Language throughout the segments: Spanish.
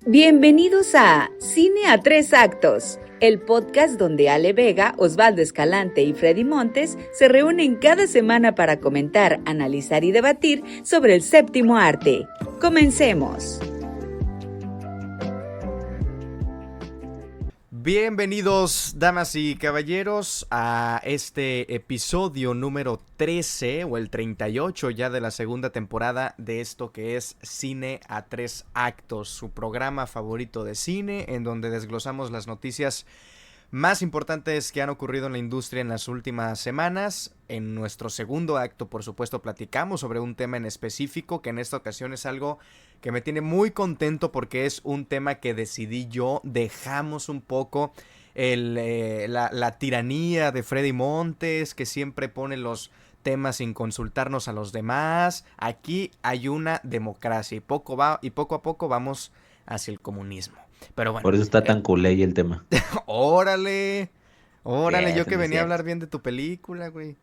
Bienvenidos a Cine a Tres Actos, el podcast donde Ale Vega, Osvaldo Escalante y Freddy Montes se reúnen cada semana para comentar, analizar y debatir sobre el séptimo arte. ¡Comencemos! Bienvenidos, damas y caballeros, a este episodio número 13 o el 38 ya de la segunda temporada de esto que es Cine a Tres Actos, su programa favorito de cine en donde desglosamos las noticias más importantes que han ocurrido en la industria en las últimas semanas. En nuestro segundo acto, por supuesto, platicamos sobre un tema en específico, que en esta ocasión es algo que me tiene muy contento porque es un tema que decidí yo. Dejamos un poco la tiranía de Freddy Montes, que siempre pone los temas sin consultarnos a los demás. Aquí hay una democracia y poco a poco vamos hacia el comunismo. Pero bueno, por eso está tan culé el tema. órale, Eso yo que no es venía a cierto. hablar bien de tu película, güey.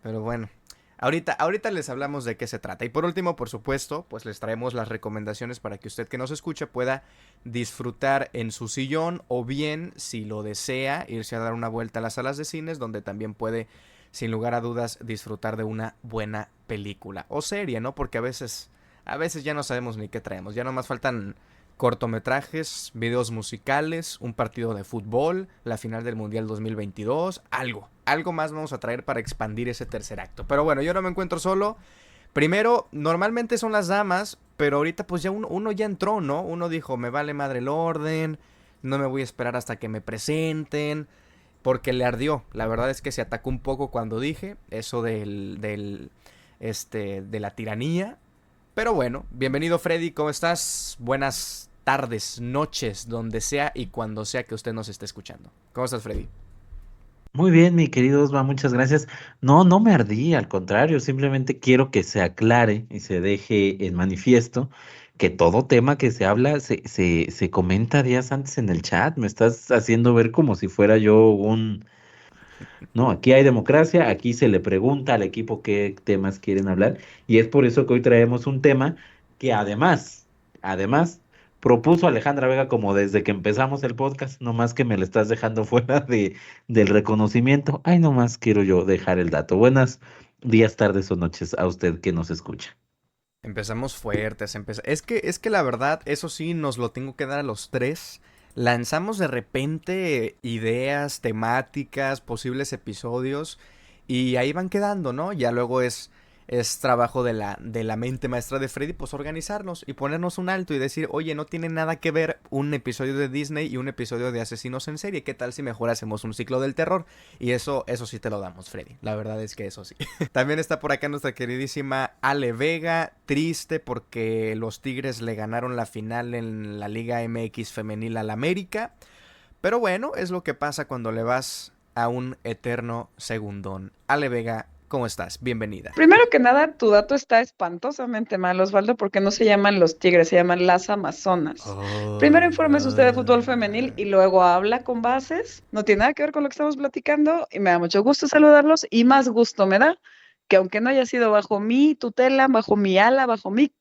Pero bueno, ahorita les hablamos de qué se trata. Y por último, por supuesto, pues les traemos las recomendaciones para que usted que nos escuche pueda disfrutar en su sillón o bien, si lo desea, irse a dar una vuelta a las salas de cines, donde también puede, sin lugar a dudas, disfrutar de una buena película o serie, ¿no? Porque a veces ya no sabemos ni qué traemos. Ya nomás faltan cortometrajes, videos musicales, un partido de fútbol, la final del Mundial 2022, algo más vamos a traer para expandir ese tercer acto. Pero bueno, yo no me encuentro solo. Primero, normalmente son las damas, pero ahorita pues ya uno ya entró, ¿no? Uno dijo, me vale madre el orden, no me voy a esperar hasta que me presenten, porque le ardió. La verdad es que se atacó un poco cuando dije eso de la tiranía. Pero bueno, bienvenido Freddy, ¿cómo estás? Buenas tardes, noches, donde sea y cuando sea que usted nos esté escuchando. ¿Cómo estás, Freddy? Muy bien, mi querido Osva, muchas gracias. No, no me ardí, al contrario, simplemente quiero que se aclare y se deje en manifiesto que todo tema que se habla se comenta días antes en el chat. Me estás haciendo ver como si fuera yo un... No, aquí hay democracia, aquí se le pregunta al equipo qué temas quieren hablar y es por eso que hoy traemos un tema que además, propuso Alejandra Vega como desde que empezamos el podcast, nomás que me le estás dejando fuera del reconocimiento. Ay, nomás quiero yo dejar el dato. Buenas días, tardes o noches a usted que nos escucha. Empezamos fuertes, es que la verdad, eso sí, nos lo tengo que dar a los tres. Lanzamos de repente ideas, temáticas, posibles episodios y ahí van quedando, ¿no? Ya luego es trabajo de la mente maestra de Freddy, pues organizarnos y ponernos un alto y decir, oye, no tiene nada que ver un episodio de Disney y un episodio de Asesinos en Serie. ¿Qué tal si mejor hacemos un ciclo del terror? Y eso sí te lo damos, Freddy. La verdad es que eso sí. También está por acá nuestra queridísima Ale Vega, triste porque los Tigres le ganaron la final en la Liga MX femenil al América. Pero bueno, es lo que pasa cuando le vas a un eterno segundón. Ale Vega, ¿cómo estás? Bienvenida. Primero que nada, tu dato está espantosamente mal, Osvaldo, porque no se llaman los Tigres, se llaman las Amazonas. Primero infórmese usted de fútbol femenil y luego habla con bases. No tiene nada que ver con lo que estamos platicando y me da mucho gusto saludarlos y más gusto me da que aunque no haya sido bajo mi tutela, bajo mi ala, bajo mi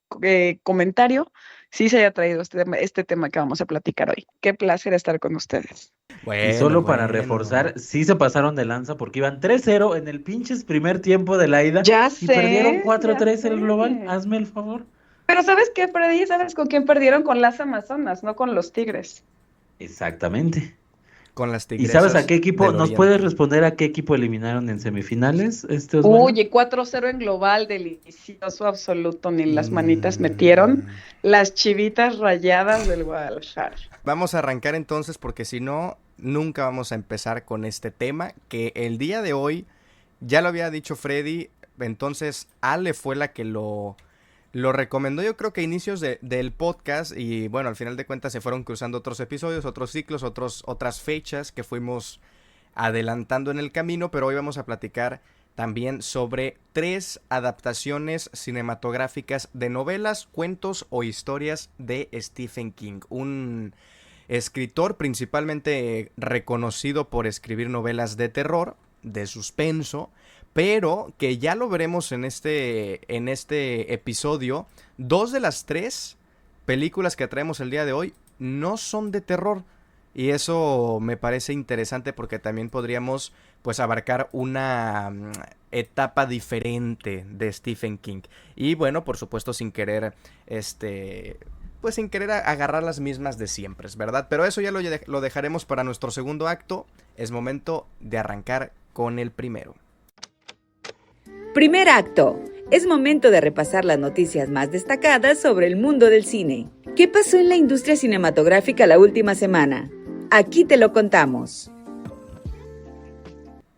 comentario, sí se haya traído este tema que vamos a platicar hoy. Qué placer estar con ustedes. Y Bueno, solo para bueno. reforzar, sí se pasaron de lanza porque iban 3-0 en el pinches primer tiempo de la ida Ya y perdieron sé, ya 4-3 el global. sé. Hazme el favor. Pero ¿sabes qué perdí? ¿Sabes con quién perdieron? Con las Amazonas, no con los Tigres. Exactamente. Con las ¿Y sabes a tigresas qué equipo? del ¿Nos puedes oriente. responder a qué equipo eliminaron en semifinales, Osvaldo? Oye, 4-0 en global, delicioso absoluto, ni las manitas metieron. Mm. Las Chivitas Rayadas del Guadalajara. Vamos a arrancar entonces porque si no, nunca vamos a empezar con este tema que el día de hoy, ya lo había dicho Freddy, entonces Ale fue la que lo recomendó yo creo que a inicios del podcast y bueno, al final de cuentas se fueron cruzando otros episodios, otros ciclos, otras fechas que fuimos adelantando en el camino, pero hoy vamos a platicar también sobre 3 adaptaciones cinematográficas de novelas, cuentos o historias de Stephen King, un escritor principalmente reconocido por escribir novelas de terror, de suspenso, pero que ya lo veremos en este episodio. 2 de las 3 películas que traemos el día de hoy no son de terror. Y eso me parece interesante porque también podríamos pues abarcar una etapa diferente de Stephen King. Y bueno, por supuesto sin querer pues sin querer agarrar las mismas de siempre, ¿verdad? Pero eso ya lo dejaremos para nuestro segundo acto. Es momento de arrancar con el primero. Primer acto. Es momento de repasar las noticias más destacadas sobre el mundo del cine. ¿Qué pasó en la industria cinematográfica la última semana? Aquí te lo contamos.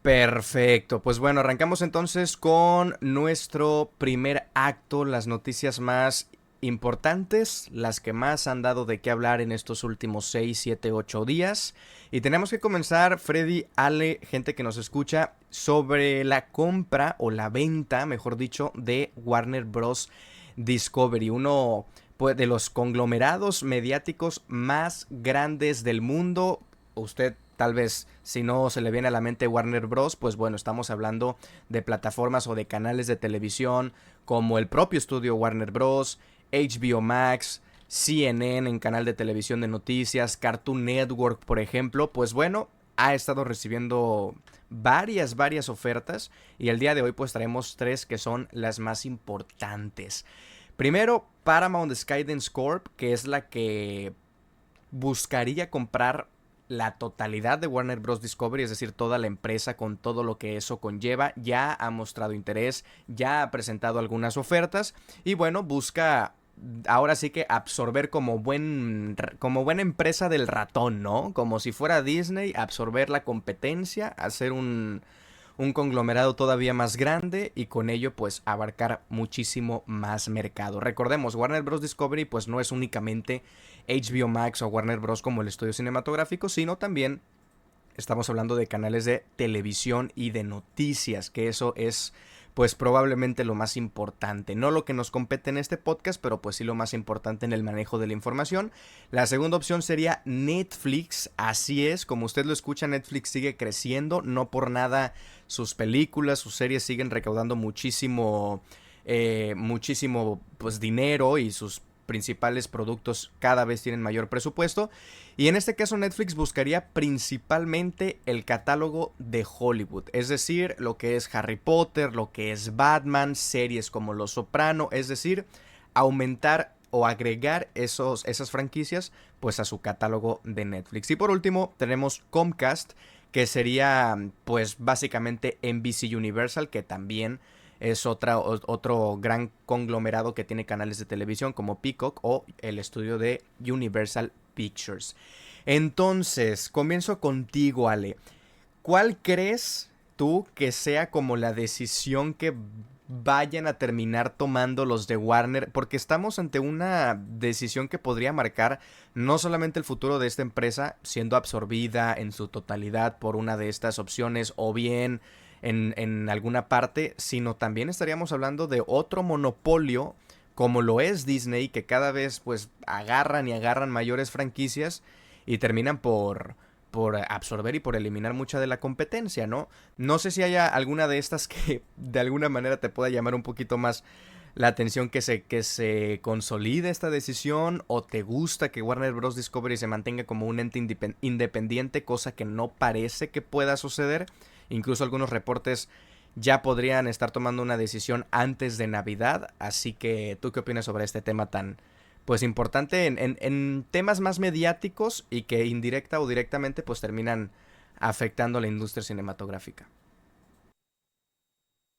Perfecto, pues bueno, arrancamos entonces con nuestro primer acto, las noticias más importantes, las que más han dado de qué hablar en estos últimos 6, 7, 8 días. Y tenemos que comenzar, Freddy, Ale, gente que nos escucha, sobre la compra o la venta, mejor dicho, de Warner Bros. Discovery, uno pues, de los conglomerados mediáticos más grandes del mundo. Usted tal vez, si no se le viene a la mente Warner Bros., pues bueno, estamos hablando de plataformas o de canales de televisión como el propio estudio Warner Bros., HBO Max, CNN en canal de televisión de noticias, Cartoon Network, por ejemplo. Pues bueno, ha estado recibiendo varias ofertas y el día de hoy pues traemos 3 que son las más importantes. Primero, Paramount Skydance Corp, que es la que buscaría comprar la totalidad de Warner Bros. Discovery, es decir, toda la empresa con todo lo que eso conlleva. Ya ha mostrado interés, ya ha presentado algunas ofertas y bueno, busca ahora sí que absorber como buena empresa del ratón, ¿no? Como si fuera Disney, absorber la competencia, hacer un conglomerado todavía más grande y con ello pues abarcar muchísimo más mercado. Recordemos, Warner Bros. Discovery pues no es únicamente HBO Max o Warner Bros. Como el estudio cinematográfico, sino también estamos hablando de canales de televisión y de noticias, que eso es pues probablemente lo más importante, no lo que nos compete en este podcast, pero pues sí lo más importante en el manejo de la información. La segunda opción sería Netflix, así es, como usted lo escucha, Netflix sigue creciendo, no por nada sus películas, sus series siguen recaudando muchísimo pues dinero y sus principales productos cada vez tienen mayor presupuesto. Y en este caso Netflix buscaría principalmente el catálogo de Hollywood, es decir, lo que es Harry Potter, lo que es Batman, series como Los Soprano, es decir, aumentar o agregar esas franquicias pues a su catálogo de Netflix. Y por último tenemos Comcast, que sería pues básicamente NBC Universal, que también es otro gran conglomerado que tiene canales de televisión como Peacock o el estudio de Universal Pictures. Entonces, comienzo contigo, Ale. ¿Cuál crees tú que sea como la decisión que vayan a terminar tomando los de Warner? Porque estamos ante una decisión que podría marcar no solamente el futuro de esta empresa siendo absorbida en su totalidad por una de estas opciones o bien en alguna parte, sino también estaríamos hablando de otro monopolio como lo es Disney, que cada vez pues agarran mayores franquicias y terminan por absorber y por eliminar mucha de la competencia, ¿no? No sé si haya alguna de estas que de alguna manera te pueda llamar un poquito más la atención, que se consolide esta decisión, o te gusta que Warner Bros. Discovery se mantenga como un ente independiente, cosa que no parece que pueda suceder. Incluso algunos reportes ya podrían estar tomando una decisión antes de Navidad. Así que, ¿tú qué opinas sobre este tema tan pues importante en temas más mediáticos y que indirecta o directamente pues terminan afectando a la industria cinematográfica?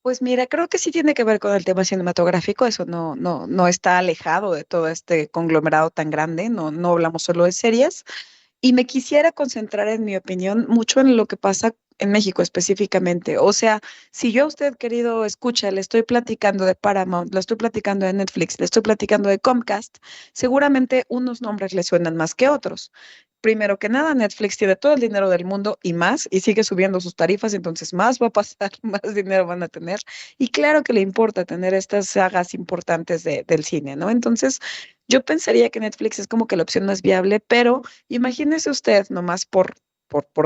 Pues mira, creo que sí tiene que ver con el tema cinematográfico, eso no está alejado de todo este conglomerado tan grande, no hablamos solo de series. Y me quisiera concentrar, en mi opinión, mucho en lo que pasa en México específicamente. O sea, si yo a usted, querido escucha, le estoy platicando de Paramount, le estoy platicando de Netflix, le estoy platicando de Comcast, seguramente unos nombres le suenan más que otros. Primero que nada, Netflix tiene todo el dinero del mundo y más, y sigue subiendo sus tarifas, entonces más va a pasar, más dinero van a tener. Y claro que le importa tener estas sagas importantes del cine, ¿no? Entonces, yo pensaría que Netflix es como que la opción más viable, pero imagínese usted, nomás por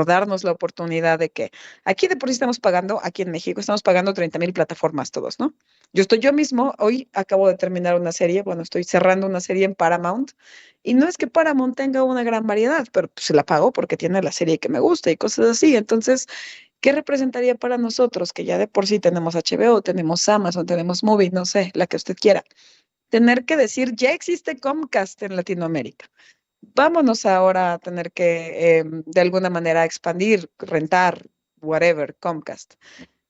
darnos la oportunidad de que aquí de por sí estamos pagando, aquí en México estamos pagando 30,000 plataformas todos, ¿no? Yo mismo, hoy acabo de terminar una serie, bueno, estoy cerrando una serie en Paramount Y no es que Paramount tenga una gran variedad, pero pues, se la pago porque tiene la serie que me gusta y cosas así. Entonces, ¿qué representaría para nosotros que ya de por sí tenemos HBO, tenemos Amazon, tenemos Movie, no sé, la que usted quiera? Tener que decir, ya existe Comcast en Latinoamérica. Vámonos ahora a tener que, de alguna manera, expandir, rentar, whatever, Comcast.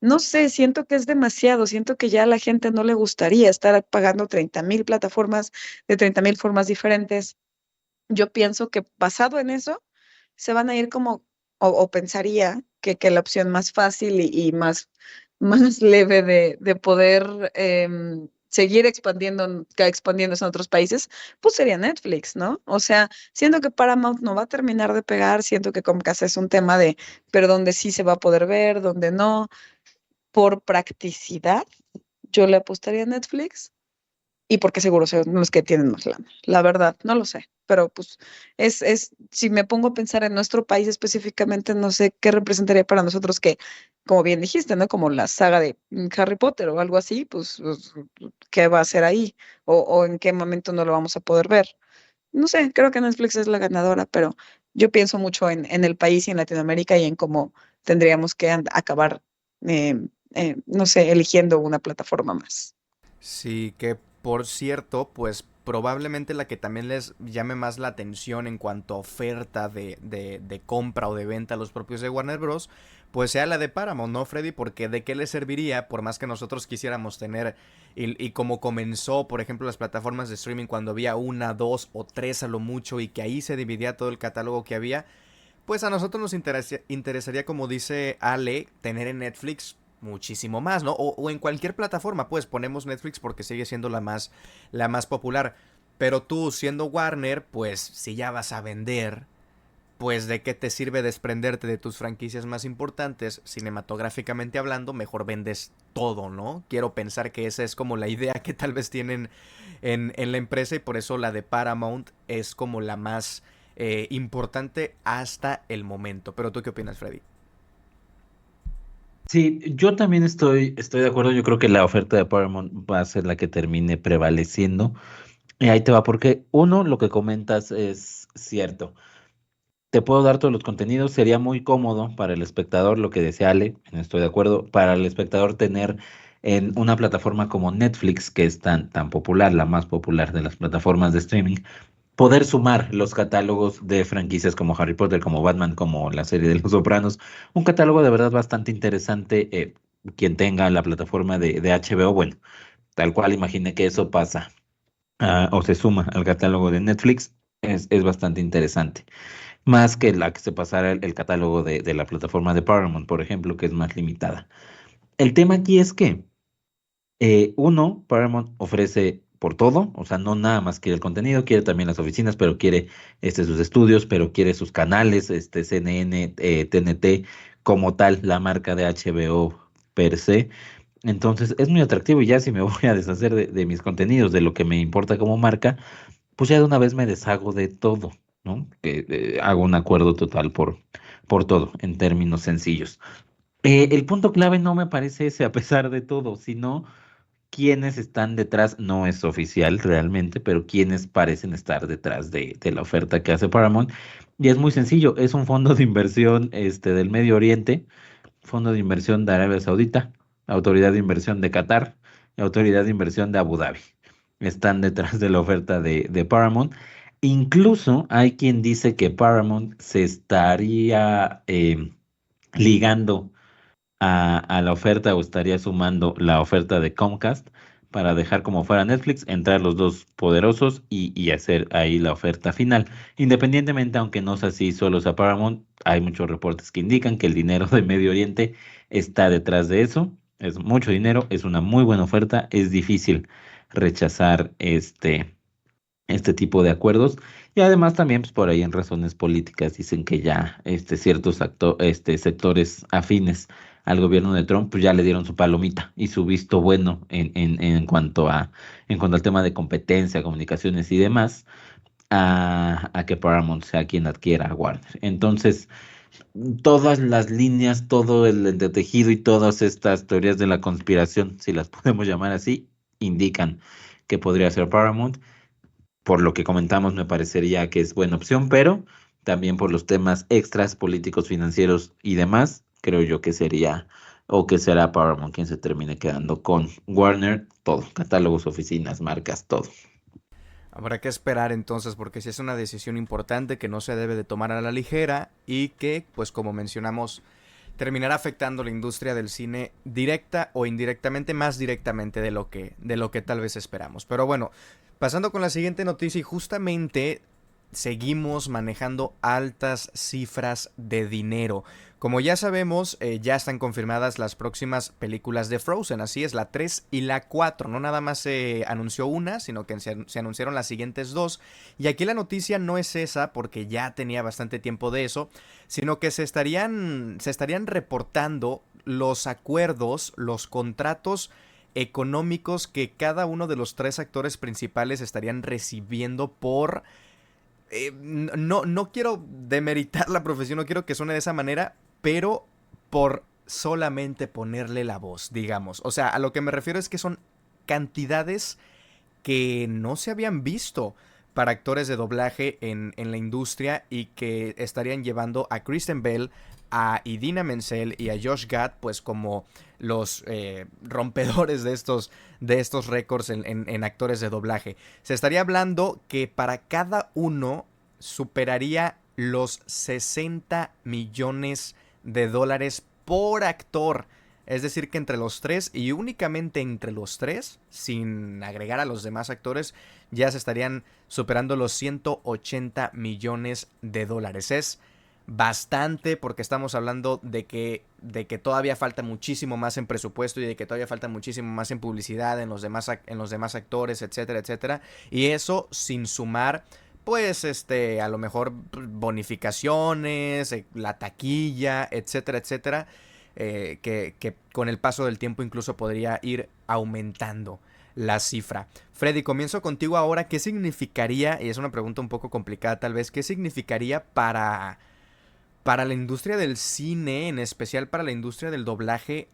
No sé, siento que es demasiado, siento que ya a la gente no le gustaría estar pagando 30,000 plataformas de 30,000 formas diferentes. Yo pienso que basado en eso, se van a ir como, o pensaría que la opción más fácil y más, más leve de poder seguir expandiéndose en otros países, pues sería Netflix, ¿no? O sea, siento que Paramount no va a terminar de pegar, siento que Comcast es un tema de, pero donde sí se va a poder ver, donde no, por practicidad, yo le apostaría a Netflix y porque seguro son los que tienen más lana. La verdad, no lo sé. Pero pues si me pongo a pensar en nuestro país específicamente, no sé qué representaría para nosotros que, como bien dijiste, ¿no? Como la saga de Harry Potter o algo así, pues, ¿qué va a hacer ahí? O en qué momento no lo vamos a poder ver. No sé, creo que Netflix es la ganadora, pero yo pienso mucho en el país y en Latinoamérica y en cómo tendríamos que acabar, eh, no sé, eligiendo una plataforma más. Sí, que por cierto, pues probablemente la que también les llame más la atención en cuanto a oferta de compra o de venta a los propios de Warner Bros., pues sea la de Paramount, ¿no, Freddy? Porque de qué le serviría, por más que nosotros quisiéramos tener, y como comenzó, por ejemplo, las plataformas de streaming cuando había una, dos o tres a lo mucho y que ahí se dividía todo el catálogo que había, pues a nosotros nos interesaría, como dice Ale, tener en Netflix muchísimo más, ¿no? O en cualquier plataforma, pues ponemos Netflix porque sigue siendo la más popular. Pero tú, siendo Warner, pues si ya vas a vender, pues de qué te sirve desprenderte de tus franquicias más importantes, cinematográficamente hablando, mejor vendes todo, ¿no? Quiero pensar que esa es como la idea que tal vez tienen en la empresa y por eso la de Paramount es como la más importante hasta el momento. Pero tú qué opinas, Freddy? Sí, yo también estoy de acuerdo. Yo creo que la oferta de Paramount va a ser la que termine prevaleciendo. Y ahí te va, porque uno, lo que comentas es cierto. Te puedo dar todos los contenidos, sería muy cómodo para el espectador, lo que decía Ale, estoy de acuerdo, para el espectador tener en una plataforma como Netflix, que es tan popular, la más popular de las plataformas de streaming, poder sumar los catálogos de franquicias como Harry Potter, como Batman, como la serie de Los Sopranos, un catálogo de verdad bastante interesante. Quien tenga la plataforma de HBO, bueno, tal cual imagine que eso pasa o se suma al catálogo de Netflix, es bastante interesante. Más que la que se pasara el catálogo de la plataforma de Paramount, por ejemplo, que es más limitada. El tema aquí es que uno, Paramount ofrece por todo, o sea, no nada más quiere el contenido, quiere también las oficinas, pero quiere sus estudios, pero quiere sus canales, CNN, TNT, como tal, la marca de HBO per se. Entonces es muy atractivo y ya si me voy a deshacer de mis contenidos, de lo que me importa como marca, pues ya de una vez me deshago de todo, ¿no? Que hago un acuerdo total por todo, en términos sencillos. El punto clave no me parece ese, a pesar de todo, sino quiénes están detrás, no es oficial realmente, pero quiénes parecen estar detrás de la oferta que hace Paramount. Y es muy sencillo, es un fondo de inversión del Medio Oriente, fondo de inversión de Arabia Saudita, autoridad de inversión de Qatar y autoridad de inversión de Abu Dhabi. Están detrás de la oferta de Paramount. Incluso hay quien dice que Paramount se estaría ligando a la oferta o estaría sumando la oferta de Comcast para dejar como fuera Netflix, entrar los dos poderosos y hacer ahí la oferta final. Independientemente, aunque no sea así solo sea Paramount, hay muchos reportes que indican que el dinero de Medio Oriente está detrás de eso. Es mucho dinero, es una muy buena oferta, es difícil rechazar este tipo de acuerdos. Y además también, pues por ahí en razones políticas dicen que ya ciertos sectores afines al gobierno de Trump, pues ya le dieron su palomita y su visto bueno en cuanto al tema de competencia, comunicaciones y demás, a que Paramount sea quien adquiera a Warner. Entonces, todas las líneas, todo el entretejido y todas estas teorías de la conspiración, si las podemos llamar así, indican que podría ser Paramount. por lo que comentamos, me parecería que es buena opción, pero también por los temas extras, políticos, financieros y demás, creo yo que sería o que será Paramount quien se termine quedando con Warner, todo, catálogos, oficinas, marcas, todo. Habrá que esperar entonces porque sí es una decisión importante que no se debe de tomar a la ligera y que, pues como mencionamos, terminará afectando la industria del cine directa o indirectamente, más directamente de lo que tal vez esperamos. Pero bueno, pasando con la siguiente noticia y justamente seguimos manejando altas cifras de dinero. Como ya sabemos, ya están confirmadas las próximas películas de Frozen, así es, la 3 y la 4. No nada más se anunció una, sino que se anunciaron las siguientes dos. Y aquí la noticia no es esa, porque ya tenía bastante tiempo de eso, sino que se estarían reportando los acuerdos, los contratos económicos que cada uno de los tres actores principales estarían recibiendo por... no quiero demeritar la profesión, no quiero que suene de esa manera, pero por solamente ponerle la voz, digamos. O sea, a lo que me refiero es que son cantidades que no se habían visto para actores de doblaje en la industria y que estarían llevando a Kristen Bell, a Idina Menzel y a Josh Gad pues como los rompedores de estos récords en actores de doblaje. Se estaría hablando que para cada uno superaría los 60 millones de dólares por actor. Es decir, que entre los tres y únicamente entre los tres, sin agregar a los demás actores, ya se estarían superando los 180 millones de dólares. Es bastante porque estamos hablando de que todavía falta muchísimo más en presupuesto y de que todavía falta muchísimo más en publicidad, en los demás actores, etcétera, etcétera. Y eso sin sumar... pues a lo mejor bonificaciones, la taquilla, etcétera, etcétera, que con el paso del tiempo incluso podría ir aumentando la cifra. Freddy, comienzo contigo ahora. ¿Qué significaría, y es una pregunta un poco complicada tal vez, qué significaría para la industria del cine, en especial para la industria del doblaje,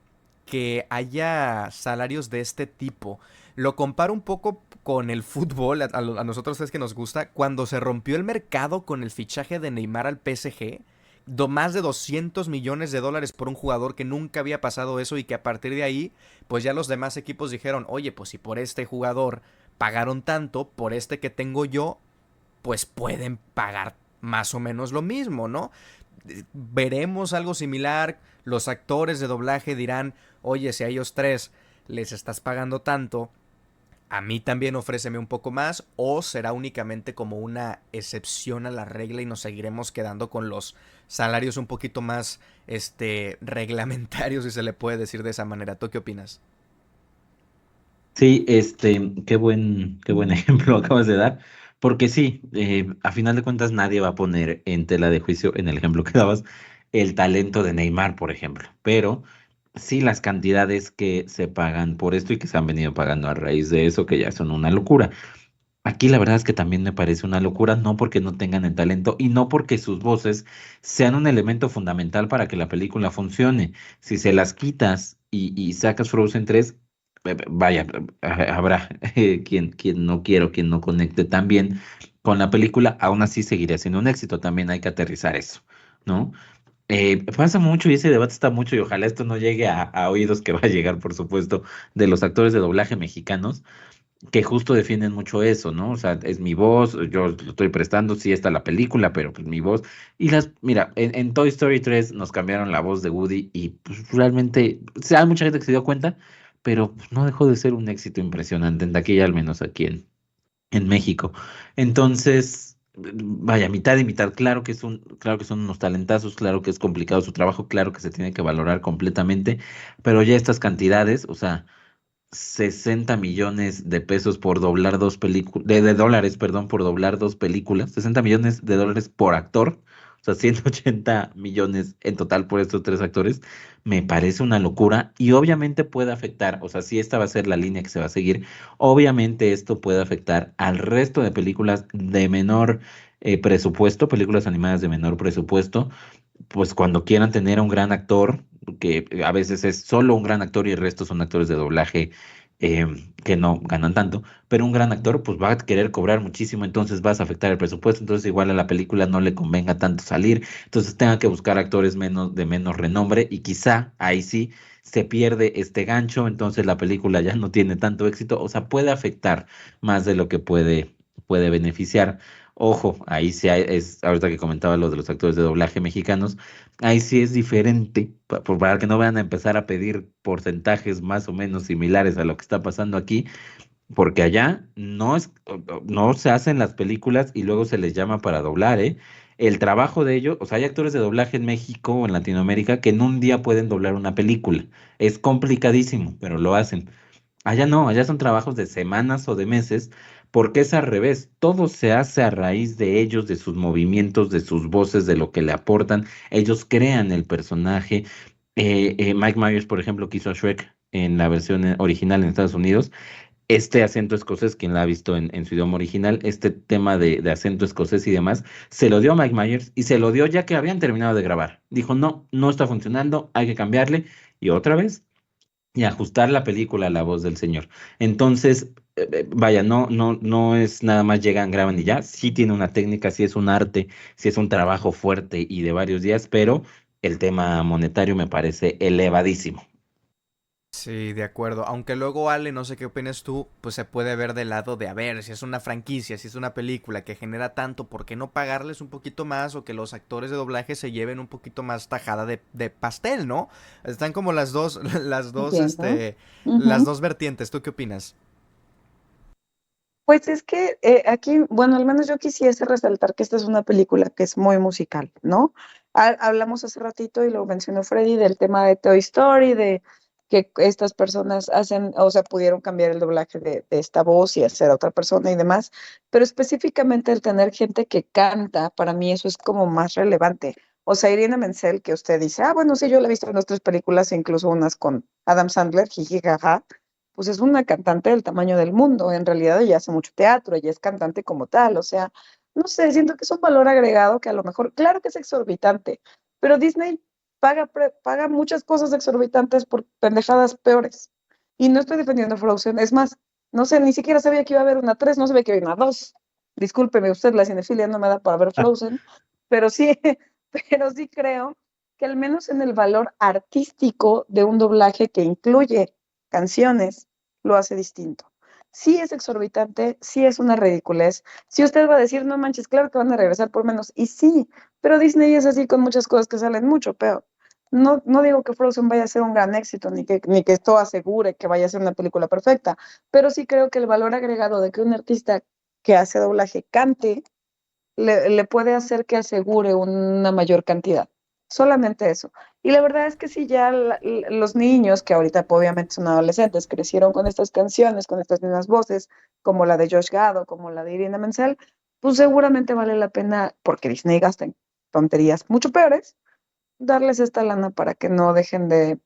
que haya salarios de este tipo? Lo comparo un poco con el fútbol, a nosotros es que nos gusta, cuando se rompió el mercado con el fichaje de Neymar al PSG, más de 200 millones de dólares por un jugador, que nunca había pasado eso y que a partir de ahí, pues ya los demás equipos dijeron, oye, pues si por este jugador pagaron tanto, por este que tengo yo, pues pueden pagar más o menos lo mismo, ¿no? Veremos algo similar, los actores de doblaje dirán, oye, si a ellos tres les estás pagando tanto, a mí también ofréceme un poco más, o será únicamente como una excepción a la regla y nos seguiremos quedando con los salarios un poquito más reglamentarios, si se le puede decir de esa manera. ¿Tú qué opinas? Sí, qué buen ejemplo acabas de dar, porque sí, a final de cuentas nadie va a poner en tela de juicio, en el ejemplo que dabas, el talento de Neymar, por ejemplo, pero sí las cantidades que se pagan por esto y que se han venido pagando a raíz de eso, que ya son una locura. Aquí la verdad es que también me parece una locura, no porque no tengan el talento y no porque sus voces sean un elemento fundamental para que la película funcione. Si se las quitas y sacas Frozen 3, vaya, habrá quien no quiera o quien no conecte tan bien con la película, aún así seguiría siendo un éxito. También hay que aterrizar eso, ¿no? Pasa mucho y ese debate está mucho y ojalá esto no llegue a oídos que va a llegar, por supuesto, de los actores de doblaje mexicanos que justo defienden mucho eso, ¿no? O sea, es mi voz, yo lo estoy prestando, sí está la película, pero pues mi voz. Mira, en Toy Story 3 nos cambiaron la voz de Woody y pues realmente, o sea, hay mucha gente que se dio cuenta, pero pues, no dejó de ser un éxito impresionante en taquilla, al menos aquí en México. Entonces, vaya, mitad y mitad, claro que son unos talentazos, claro que es complicado su trabajo, claro que se tiene que valorar completamente, pero ya estas cantidades, o sea, 60 millones de pesos por doblar dos películas, de dólares, perdón, por doblar dos películas, 60 millones de dólares por actor, o sea, 180 millones en total por estos tres actores, me parece una locura y obviamente puede afectar, o sea, si esta va a ser la línea que se va a seguir, obviamente esto puede afectar al resto de películas de menor presupuesto, películas animadas de menor presupuesto, pues cuando quieran tener a un gran actor, que a veces es solo un gran actor y el resto son actores de doblaje que no ganan tanto, pero un gran actor pues va a querer cobrar muchísimo, entonces vas a afectar el presupuesto, entonces igual a la película no le convenga tanto salir, entonces tenga que buscar actores de menos renombre y quizá ahí sí se pierde este gancho, entonces la película ya no tiene tanto éxito, o sea, puede afectar más de lo que puede beneficiar. Ojo, ahí sí es, ahorita que comentaba lo de los actores de doblaje mexicanos, ahí sí es diferente, para que no vayan a empezar a pedir porcentajes más o menos similares a lo que está pasando aquí, porque allá no se hacen las películas y luego se les llama para doblar, ¿eh? El trabajo de ellos, o sea, hay actores de doblaje en México o en Latinoamérica que en un día pueden doblar una película. Es complicadísimo, pero lo hacen. Allá no, allá son trabajos de semanas o de meses, porque es al revés. Todo se hace a raíz de ellos, de sus movimientos, de sus voces, de lo que le aportan. Ellos crean el personaje. Mike Myers, por ejemplo, que hizo a Shrek en la versión original en Estados Unidos, este acento escocés, quien la ha visto en su idioma original, este tema de acento escocés y demás, se lo dio a Mike Myers y se lo dio ya que habían terminado de grabar. Dijo, no, no está funcionando, hay que cambiarle. Y otra vez y ajustar la película a la voz del señor. Entonces, vaya, no es nada más llegan, graban y ya. Sí tiene una técnica, sí es un arte, sí es un trabajo fuerte y de varios días, pero el tema monetario me parece elevadísimo. Sí, de acuerdo. Aunque luego, Ale, no sé qué opinas tú, pues se puede ver del lado de, a ver, si es una franquicia, si es una película que genera tanto, ¿por qué no pagarles un poquito más o que los actores de doblaje se lleven un poquito más tajada de pastel, ¿no? Están como las dos, Entiendo. las Ujú. dos vertientes. ¿Tú qué opinas? Pues es que aquí, bueno, al menos yo quisiese resaltar que esta es una película que es muy musical, ¿no? Hablamos hace ratito y lo mencionó Freddy del tema de Toy Story, de que estas personas hacen, o sea, pudieron cambiar el doblaje de esta voz y hacer a otra persona y demás, pero específicamente el tener gente que canta, para mí eso es como más relevante. O sea, Irina Menzel, que usted dice, ah, bueno, sí, yo la he visto en otras películas, incluso unas con Adam Sandler, jiji, jaja, pues es una cantante del tamaño del mundo. En realidad ella hace mucho teatro, ella es cantante como tal. O sea, no sé, siento que es un valor agregado que a lo mejor, claro que es exorbitante, pero Disney paga muchas cosas exorbitantes por pendejadas peores. Y no estoy defendiendo Frozen, es más, no sé, ni siquiera sabía que iba a haber una 3, no sabía que iba a haber una 2. Discúlpeme usted, la cinefilia no me da para ver Frozen, pero sí, pero sí creo que al menos en el valor artístico de un doblaje que incluye canciones, lo hace distinto. Sí es exorbitante, sí es una ridiculez. Si usted va a decir, no manches, claro que van a regresar por menos, y sí, pero Disney es así con muchas cosas que salen mucho peor. No digo que Frozen vaya a ser un gran éxito, ni que esto asegure que vaya a ser una película perfecta, pero sí creo que el valor agregado de que un artista que hace doblaje cante le puede hacer que asegure una mayor cantidad. Solamente eso. Y la verdad es que si ya los niños, que ahorita obviamente son adolescentes, crecieron con estas canciones, con estas mismas voces, como la de Josh Gad o como la de Irina Menzel, pues seguramente vale la pena, porque Disney gasta en tonterías mucho peores, darles esta lana para que no dejen de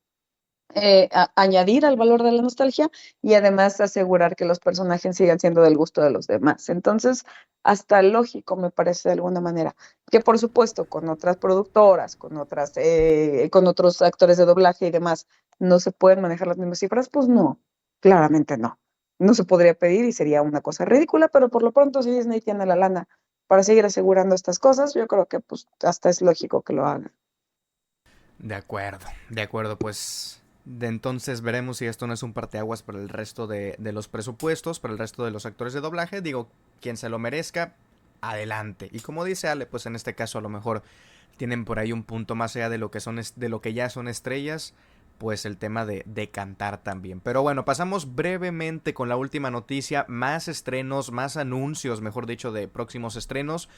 añadir al valor de la nostalgia y además asegurar que los personajes sigan siendo del gusto de los demás. Entonces, hasta lógico me parece de alguna manera que por supuesto con otras productoras, con otros actores de doblaje y demás, no se pueden manejar las mismas cifras, pues no, claramente no. No se podría pedir y sería una cosa ridícula, pero por lo pronto si Disney tiene la lana para seguir asegurando estas cosas, yo creo que pues hasta es lógico que lo haga. De acuerdo, pues de entonces veremos si esto no es un parteaguas para el resto de los presupuestos, para el resto de los actores de doblaje. Digo, quien se lo merezca, adelante. Y como dice Ale, pues en este caso a lo mejor tienen por ahí un punto más allá de lo que son de lo que ya son estrellas, pues el tema de cantar también. Pero bueno, pasamos brevemente con la última noticia, más estrenos, más anuncios, mejor dicho, de próximos estrenos.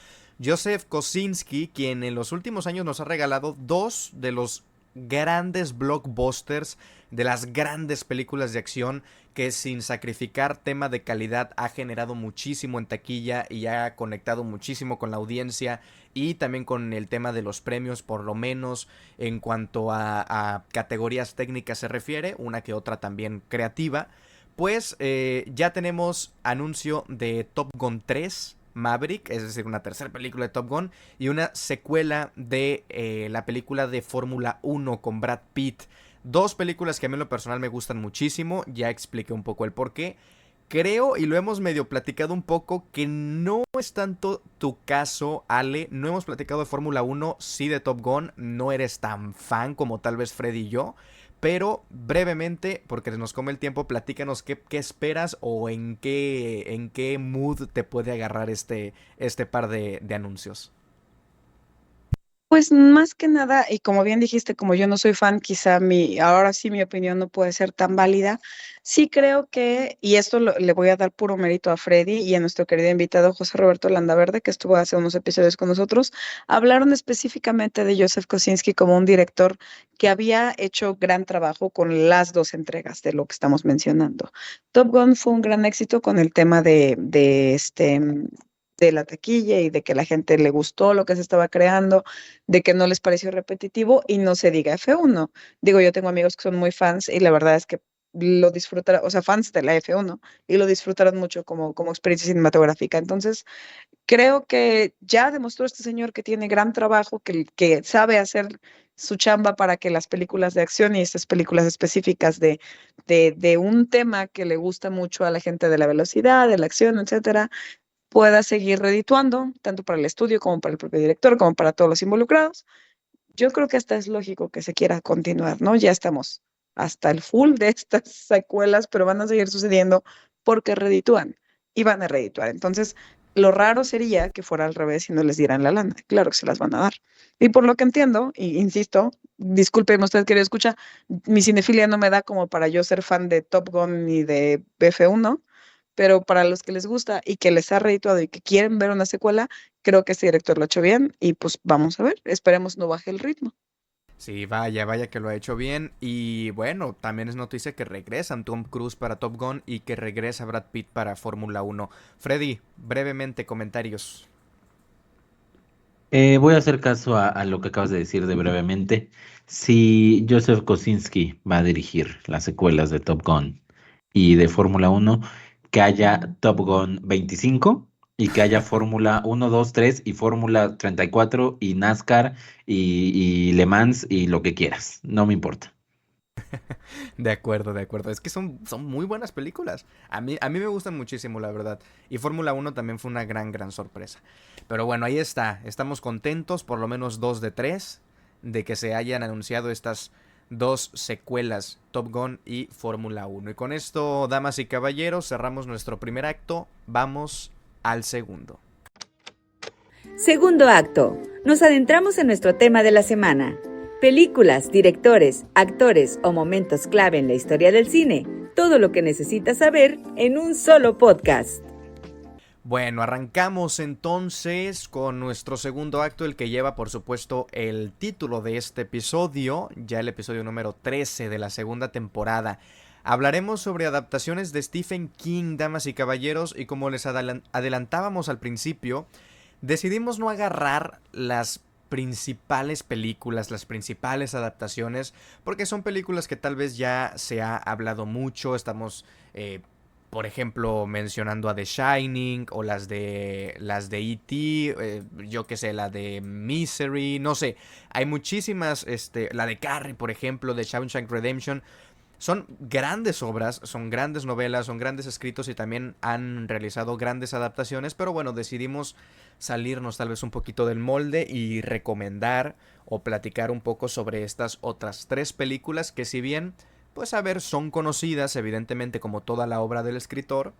Joseph Kosinski, quien en los últimos años nos ha regalado dos de los grandes blockbusters, de las grandes películas de acción, que sin sacrificar tema de calidad ha generado muchísimo en taquilla y ha conectado muchísimo con la audiencia y también con el tema de los premios, por lo menos en cuanto a categorías técnicas se refiere, una que otra también creativa. Pues ya tenemos anuncio de Top Gun 3 Maverick, es decir, una tercera película de Top Gun y una secuela de la película de Fórmula 1 con Brad Pitt, Dos películas que a mí en lo personal me gustan muchísimo, ya expliqué un poco el porqué. Creo, y lo hemos medio platicado un poco, que no es tanto tu caso, Ale. No hemos platicado de Fórmula 1, sí de Top Gun. No eres tan fan como tal vez Freddy y yo. Pero brevemente, porque nos come el tiempo, platícanos qué esperas o en qué mood te puede agarrar este par de anuncios. Pues más que nada, y como bien dijiste, como yo no soy fan, quizá ahora sí mi opinión no puede ser tan válida. Sí creo que, y esto le voy a dar puro mérito a Freddy y a nuestro querido invitado José Roberto Landaverde, que estuvo hace unos episodios con nosotros, hablaron específicamente de Joseph Kosinski como un director que había hecho gran trabajo con las dos entregas de lo que estamos mencionando. Top Gun fue un gran éxito con el tema de la taquilla y de que la gente le gustó lo que se estaba creando, de que no les pareció repetitivo y no se diga F1. Digo, yo tengo amigos que son muy fans y la verdad es que lo disfrutaron, o sea, fans de la F1 y lo disfrutaron mucho como experiencia cinematográfica. Entonces, creo que ya demostró este señor que tiene gran trabajo, que sabe hacer su chamba para que las películas de acción y estas películas específicas de un tema que le gusta mucho a la gente de la velocidad, de la acción, etcétera, pueda seguir redituando, tanto para el estudio como para el propio director, como para todos los involucrados. Yo creo que hasta es lógico que se quiera continuar, ¿no? Ya estamos hasta el full de estas secuelas, pero van a seguir sucediendo porque reditúan y van a redituar. Entonces, lo raro sería que fuera al revés y no les dieran la lana. Claro que se las van a dar. Y por lo que entiendo, y insisto, discúlpeme usted, querido escucha, mi cinefilia no me da como para yo ser fan de Top Gun ni de BF1, pero para los que les gusta y que les ha redituado y que quieren ver una secuela, creo que este director lo ha hecho bien y pues vamos a ver, esperemos no baje el ritmo. Sí, vaya que lo ha hecho bien. Y bueno, también es noticia que regresan Tom Cruise para Top Gun y que regresa Brad Pitt para Fórmula 1. Freddy, brevemente comentarios. Voy a hacer caso a lo que acabas de decir de brevemente. Si Joseph Kosinski va a dirigir las secuelas de Top Gun y de Fórmula 1, que haya Top Gun 25 y que haya Fórmula 1, 2, 3 y Fórmula 34 y NASCAR y Le Mans y lo que quieras. No me importa. De acuerdo, de acuerdo. Es que son muy buenas películas. A mí me gustan muchísimo, la verdad. Y Fórmula 1 también fue una gran sorpresa. Pero bueno, ahí está. Estamos contentos, por lo menos 2 de 3, de que se hayan anunciado estas dos secuelas, Top Gun y Fórmula 1. Y con esto, damas y caballeros, cerramos nuestro primer acto. Vamos al segundo. Segundo acto. Nos adentramos en nuestro tema de la semana. Películas, directores, actores o momentos clave en la historia del cine. Todo lo que necesitas saber en un solo podcast. Bueno, arrancamos entonces con nuestro segundo acto, el que lleva por supuesto el título de este episodio, ya el episodio número 13 de la segunda temporada. Hablaremos sobre adaptaciones de Stephen King, damas y caballeros, y como les adelantábamos al principio, decidimos no agarrar las principales películas, las principales adaptaciones, porque son películas que tal vez ya se ha hablado mucho. Estamos, por ejemplo, mencionando a The Shining o las de E.T., yo que sé, la de Misery, no sé, hay muchísimas, la de Carrie, por ejemplo, de Shawshank Redemption. Son grandes obras, son grandes novelas, son grandes escritos y también han realizado grandes adaptaciones, pero bueno, decidimos salirnos tal vez un poquito del molde y recomendar o platicar un poco sobre estas otras tres películas que, si bien, pues a ver, son conocidas evidentemente como toda la obra del escritor,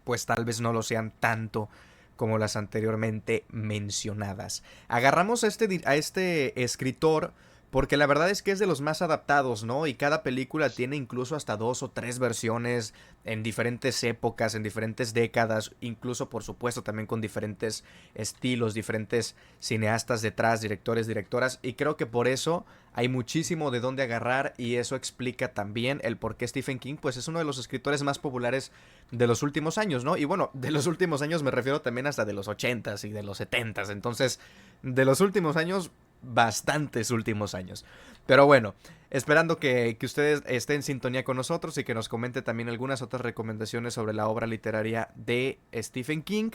pues tal vez no lo sean tanto como las anteriormente mencionadas. Agarramos a este escritor porque la verdad es que es de los más adaptados, ¿no? Y cada película tiene incluso hasta 2 o 3 versiones en diferentes épocas, en diferentes décadas, incluso por supuesto también con diferentes estilos, diferentes cineastas detrás, directores, directoras, y creo que por eso hay muchísimo de dónde agarrar, y eso explica también el por qué Stephen King pues es uno de los escritores más populares de los últimos años, ¿no? Y bueno, de los últimos años me refiero también hasta de los 80s y de los 70s, entonces de los últimos años, bastantes últimos años. Pero bueno, esperando que ustedes estén en sintonía con nosotros y que nos comente también algunas otras recomendaciones sobre la obra literaria de Stephen King.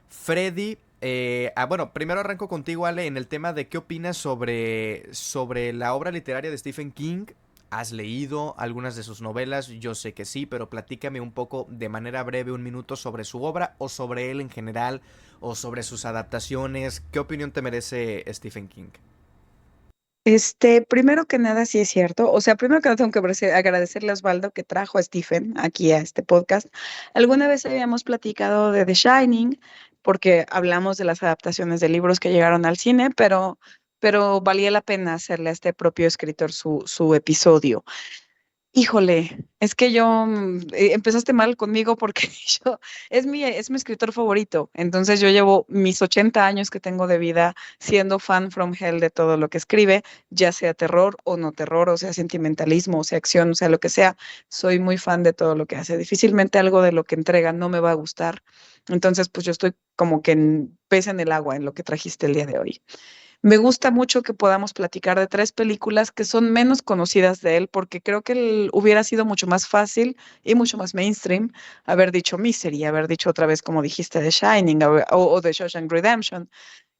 Freddy, bueno, primero arranco contigo, Ale, en el tema de qué opinas sobre la obra literaria de Stephen King ¿Has leído algunas de sus novelas? Yo sé que sí, pero platícame un poco de manera breve, un minuto, sobre su obra o sobre él en general o sobre sus adaptaciones. ¿Qué opinión te merece Stephen King? Primero que nada, sí es cierto. O sea, primero que nada tengo que agradecerle a Osvaldo que trajo a Stephen aquí a este podcast. Alguna vez habíamos platicado de The Shining, porque hablamos de las adaptaciones de libros que llegaron al cine, pero valía la pena hacerle a este propio escritor su episodio. Híjole, es que empezaste mal conmigo porque es mi escritor favorito. Entonces yo llevo mis 80 años que tengo de vida siendo fan from hell de todo lo que escribe, ya sea terror o no terror, o sea sentimentalismo, o sea acción, o sea lo que sea. Soy muy fan de todo lo que hace. Difícilmente algo de lo que entrega no me va a gustar. Entonces, pues yo estoy como que en pez en el agua en lo que trajiste el día de hoy. Me gusta mucho que podamos platicar de tres películas que son menos conocidas de él, porque creo que hubiera sido mucho más fácil y mucho más mainstream haber dicho Misery, haber dicho otra vez, como dijiste, The Shining o The Shawshank Redemption.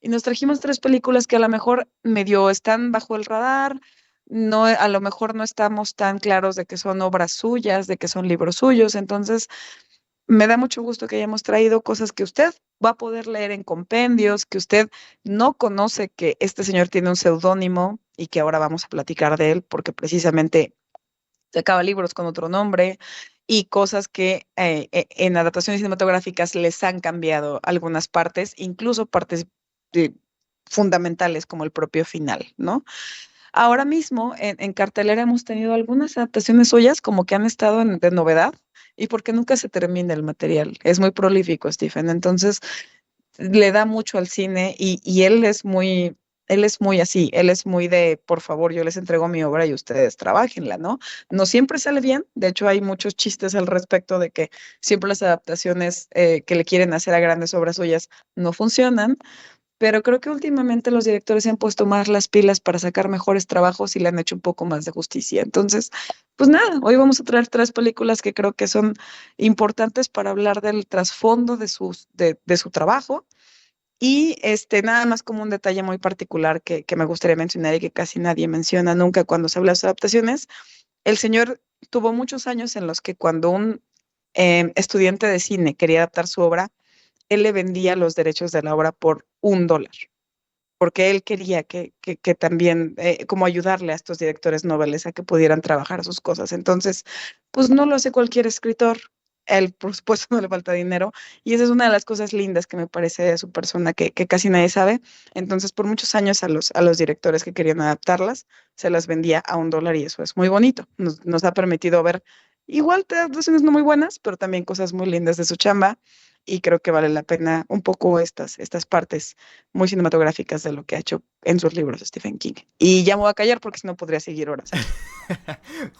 Y nos trajimos tres películas que a lo mejor medio están bajo el radar, no, a lo mejor no estamos tan claros de que son obras suyas, de que son libros suyos. Entonces, me da mucho gusto que hayamos traído cosas que usted va a poder leer en compendios, que usted no conoce que este señor tiene un seudónimo y que ahora vamos a platicar de él porque precisamente sacaba libros con otro nombre y cosas que en adaptaciones cinematográficas les han cambiado algunas partes, incluso partes eh, fundamentales como el propio final, ¿no? Ahora mismo en cartelera hemos tenido algunas adaptaciones suyas como que han estado de novedad y porque nunca se termina el material. Es muy prolífico, Stephen. Entonces le da mucho al cine y él es muy así, él es muy de, por favor, yo les entrego mi obra y ustedes trabajenla, ¿no? No siempre sale bien, de hecho hay muchos chistes al respecto de que siempre las adaptaciones que le quieren hacer a grandes obras suyas no funcionan, pero creo que últimamente los directores se han puesto más las pilas para sacar mejores trabajos y le han hecho un poco más de justicia. Entonces, pues nada, hoy vamos a traer tres películas que creo que son importantes para hablar del trasfondo de su trabajo. Y nada más como un detalle muy particular que me gustaría mencionar y que casi nadie menciona nunca cuando se habla de sus adaptaciones. El señor tuvo muchos años en los que cuando un estudiante de cine quería adaptar su obra, él le vendía los derechos de la obra por $1, porque él quería que también, como ayudarle a estos directores noveles a que pudieran trabajar sus cosas. Entonces, pues no lo hace cualquier escritor. A él, por supuesto, no le falta dinero. Y esa es una de las cosas lindas que me parece de su persona, que casi nadie sabe. Entonces, por muchos años a los directores que querían adaptarlas, se las vendía a $1 y eso es muy bonito. Nos ha permitido ver igual adaptaciones no muy buenas, pero también cosas muy lindas de su chamba y creo que vale la pena un poco estas partes muy cinematográficas de lo que ha hecho en sus libros Stephen King. Y ya me voy a callar porque si no podría seguir horas aquí.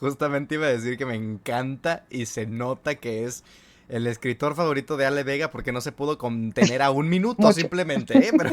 Justamente iba a decir que me encanta y se nota que es el escritor favorito de Ale Vega porque no se pudo contener a un minuto Mucho. simplemente, ¿eh? Pero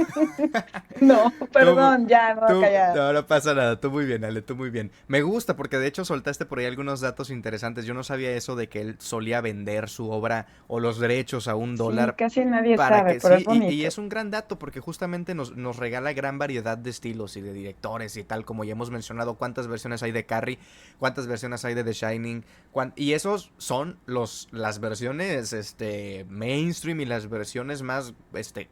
No, tú, perdón, ya me voy a callar. no, no pasa nada, tú muy bien, Ale, tú muy bien. Me gusta porque de hecho soltaste por ahí algunos datos interesantes. Yo no sabía eso de que él solía vender su obra o los derechos a un Sí, dólar. casi nadie Para sabe, que pero sí, es y bonito. es un gran dato porque justamente nos regala gran variedad de estilos y de directores y tal, como ya hemos mencionado, cuántas versiones hay de Carrie, cuántas versiones hay de The Shining, y esos son las versiones mainstream y las versiones más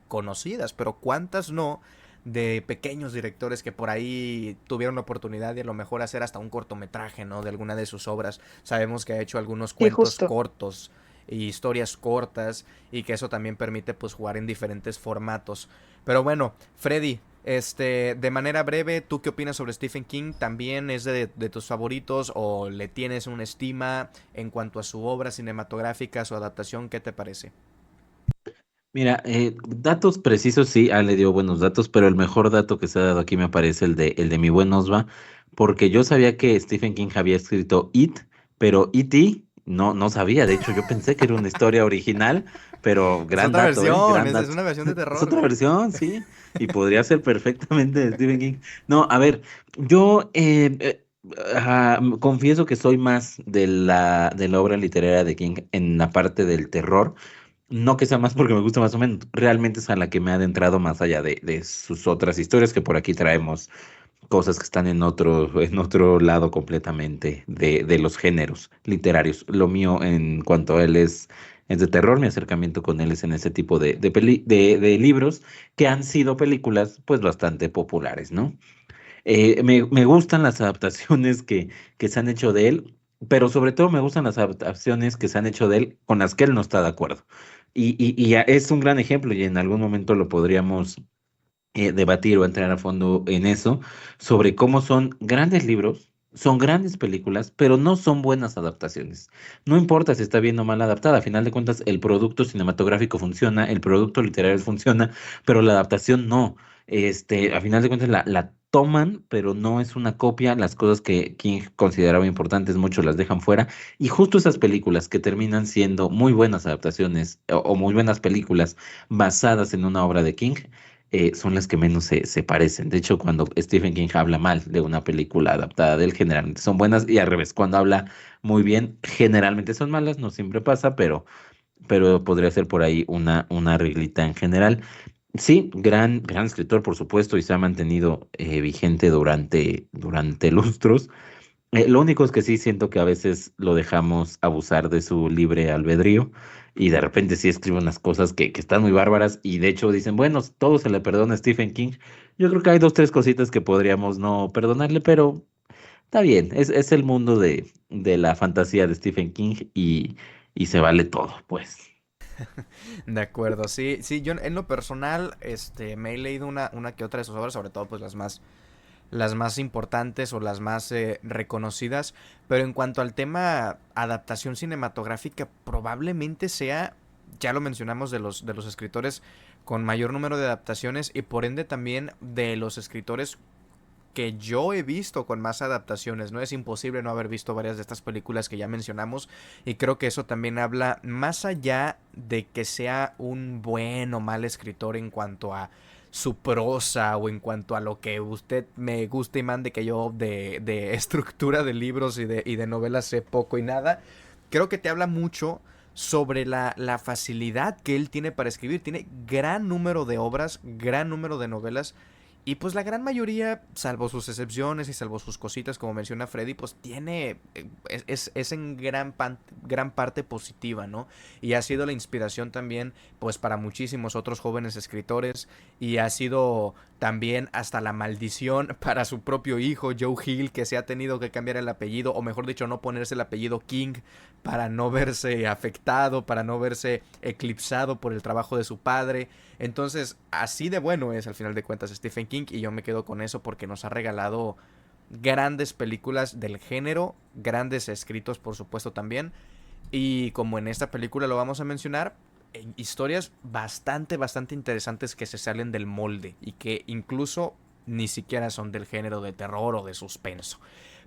conocidas, pero cuántas no de pequeños directores que por ahí tuvieron la oportunidad de a lo mejor hacer hasta un cortometraje, ¿no? De alguna de sus obras. Sabemos que ha hecho algunos Sí, cuentos justo. cortos y historias cortas y que eso también permite pues jugar en diferentes formatos. Pero bueno, Freddy, de manera breve, ¿tú qué opinas sobre Stephen King? ¿También es de tus favoritos o le tienes una estima en cuanto a su obra cinematográfica, su adaptación? ¿Qué te parece? Mira, datos precisos, sí, le dio buenos datos, pero el mejor dato que se ha dado aquí me parece el de mi buen Osva, porque yo sabía que Stephen King había escrito It, pero E.T. no sabía. De hecho, yo pensé que era una historia original, pero Es gran otra dato, ¿eh? versión, Gran es dato. una versión de Es terror. otra versión, sí, y podría ser perfectamente de Stephen King. No, a ver, yo confieso que soy más de la obra literaria de King en la parte del terror. No que sea más porque me gusta más o menos, realmente es a la que me ha adentrado más allá de sus otras historias que por aquí traemos cosas que están en otro lado completamente de los géneros literarios. Lo mío en cuanto a él es de terror, mi acercamiento con él es en ese tipo de libros que han sido películas pues bastante populares, ¿no? Me gustan las adaptaciones que se han hecho de él, pero sobre todo me gustan las adaptaciones que se han hecho de él con las que él no está de acuerdo. Y es un gran ejemplo y en algún momento lo podríamos debatir o entrar a fondo en eso, sobre cómo son grandes libros, son grandes películas, pero no son buenas adaptaciones. No importa si está bien o mal adaptada, a final de cuentas el producto cinematográfico funciona, el producto literario funciona, pero la adaptación no. A final de cuentas la toman, pero no es una copia. Las cosas que King consideraba importantes, muchos las dejan fuera. Y justo esas películas que terminan siendo muy buenas adaptaciones o muy buenas películas basadas en una obra de King, son las que menos se parecen. De hecho, cuando Stephen King habla mal de una película adaptada de él, generalmente son buenas y al revés, cuando habla muy bien, generalmente son malas, no siempre pasa, pero podría ser por ahí una reglita en general. Sí, gran escritor, por supuesto, y se ha mantenido vigente durante lustros. Lo único es que sí siento que a veces lo dejamos abusar de su libre albedrío y de repente sí escribe unas cosas que están muy bárbaras y de hecho dicen, bueno, todo se le perdona a Stephen King. Yo creo que hay dos, tres cositas que podríamos no perdonarle, pero está bien, es el mundo de la fantasía de Stephen King y se vale todo, pues. De acuerdo, sí, sí, yo en lo personal, me he leído una que otra de sus obras, sobre todo pues las más importantes o las más reconocidas, pero en cuanto al tema adaptación cinematográfica, probablemente sea, ya lo mencionamos, de los escritores con mayor número de adaptaciones y por ende también de los escritores que yo he visto con más adaptaciones, ¿no? Es imposible no haber visto varias de estas películas que ya mencionamos y creo que eso también habla más allá de que sea un buen o mal escritor en cuanto a su prosa o en cuanto a lo que usted me guste y mande, que yo de estructura de libros y de novelas sé poco y nada. Creo que te habla mucho sobre la facilidad que él tiene para escribir. Tiene gran número de obras, gran número de novelas. Y pues la gran mayoría, salvo sus excepciones y salvo sus cositas, como menciona Freddy, pues tiene, es en gran parte positiva, ¿no? Y ha sido la inspiración también, pues para muchísimos otros jóvenes escritores, y ha sido también hasta la maldición para su propio hijo, Joe Hill, que se ha tenido que cambiar el apellido, o mejor dicho, no ponerse el apellido King, para no verse afectado, para no verse eclipsado por el trabajo de su padre. Entonces, así de bueno es al final de cuentas Stephen King y yo me quedo con eso porque nos ha regalado grandes películas del género, grandes escritos por supuesto también, y como en esta película lo vamos a mencionar, historias bastante interesantes que se salen del molde y que incluso ni siquiera son del género de terror o de suspenso.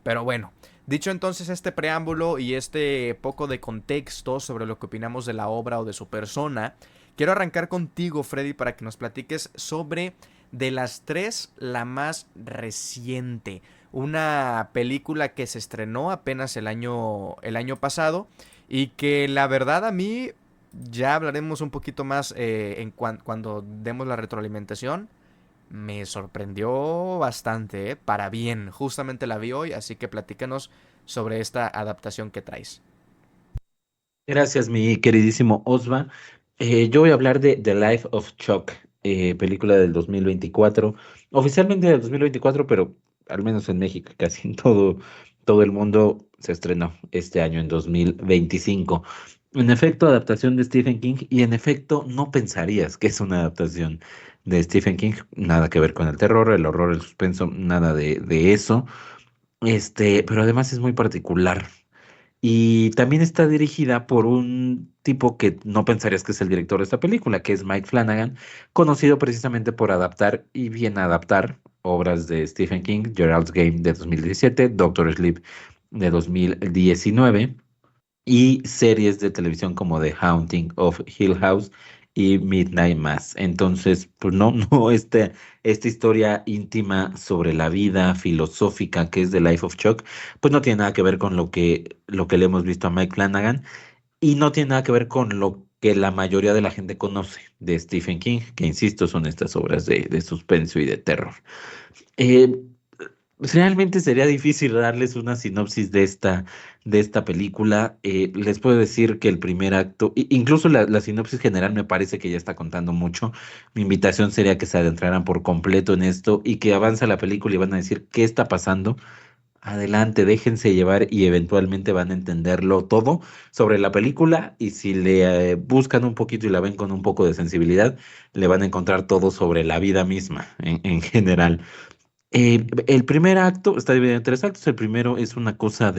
Pero bueno, dicho entonces este preámbulo y este poco de contexto sobre lo que opinamos de la obra o de su persona, quiero arrancar contigo, Freddy, para que nos platiques sobre, de las tres, la más reciente. Una película que se estrenó apenas el año pasado y que la verdad a mí, ya hablaremos un poquito más cuando demos la retroalimentación, me sorprendió bastante, para bien. Justamente la vi hoy, así que platícanos sobre esta adaptación que traes. Gracias, mi queridísimo Osva. Yo voy a hablar de The Life of Chuck, película del 2024, oficialmente del 2024, pero al menos en México, casi en todo el mundo se estrenó este año, en 2025. En efecto, adaptación de Stephen King, y en efecto, no pensarías que es una adaptación de Stephen King, nada que ver con el terror, el horror, el suspenso, nada de eso. Pero además es muy particular. Y también está dirigida por un tipo que no pensarías que es el director de esta película, que es Mike Flanagan, conocido precisamente por adaptar y bien adaptar obras de Stephen King, Gerald's Game de 2017, Doctor Sleep de 2019 y series de televisión como The Haunting of Hill House y Midnight Mass. Entonces, pues no, no, esta historia íntima sobre la vida filosófica que es The Life of Chuck, pues no tiene nada que ver con lo que le hemos visto a Mike Flanagan y no tiene nada que ver con lo que la mayoría de la gente conoce de Stephen King, que insisto, son estas obras de suspenso y de terror. Eh, Realmente sería difícil darles una sinopsis de esta película. Les puedo decir que el primer acto, incluso la sinopsis general me parece que ya está contando mucho. Mi invitación sería que se adentraran por completo en esto y que avanza la película y van a decir qué está pasando. Adelante, déjense llevar y eventualmente van a entenderlo todo sobre la película y si le buscan un poquito y la ven con un poco de sensibilidad, le van a encontrar todo sobre la vida misma en general. El primer acto está dividido en tres actos. El primero es una cosa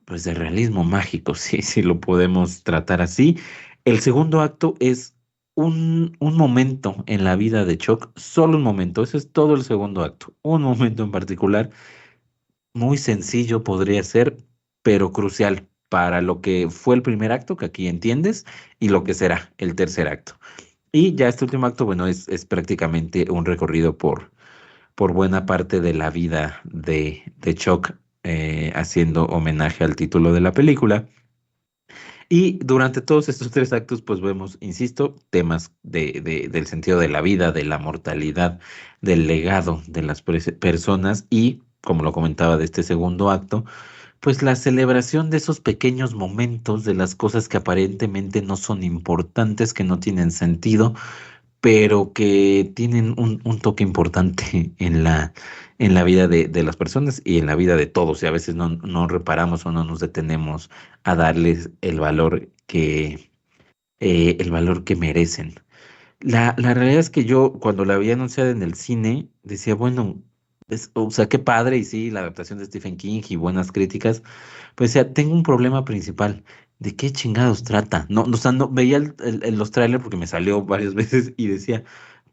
pues, de realismo mágico, si lo podemos tratar así. El segundo acto es un momento en la vida de Chuck, solo un momento. Ese es todo el segundo acto. Un momento en particular, muy sencillo podría ser, pero crucial para lo que fue el primer acto, que aquí entiendes, y lo que será el tercer acto. Y ya este último acto, bueno, es prácticamente un recorrido por buena parte de la vida de Chuck, haciendo homenaje al título de la película. Y durante todos estos tres actos, pues vemos, insisto, temas del sentido de la vida, de la mortalidad, del legado de las personas y, como lo comentaba de este segundo acto, pues la celebración de esos pequeños momentos, de las cosas que aparentemente no son importantes, que no tienen sentido, pero que tienen un toque importante en la vida de las personas y en la vida de todos. Y a veces no reparamos o no nos detenemos a darles el valor que merecen. La realidad es que yo, cuando la había anunciada en el cine, decía, bueno, o sea, qué padre, y sí, la adaptación de Stephen King y buenas críticas, pues ya tengo un problema principal. ¿De qué chingados trata? No, o sea, no veía los trailers porque me salió varias veces y decía,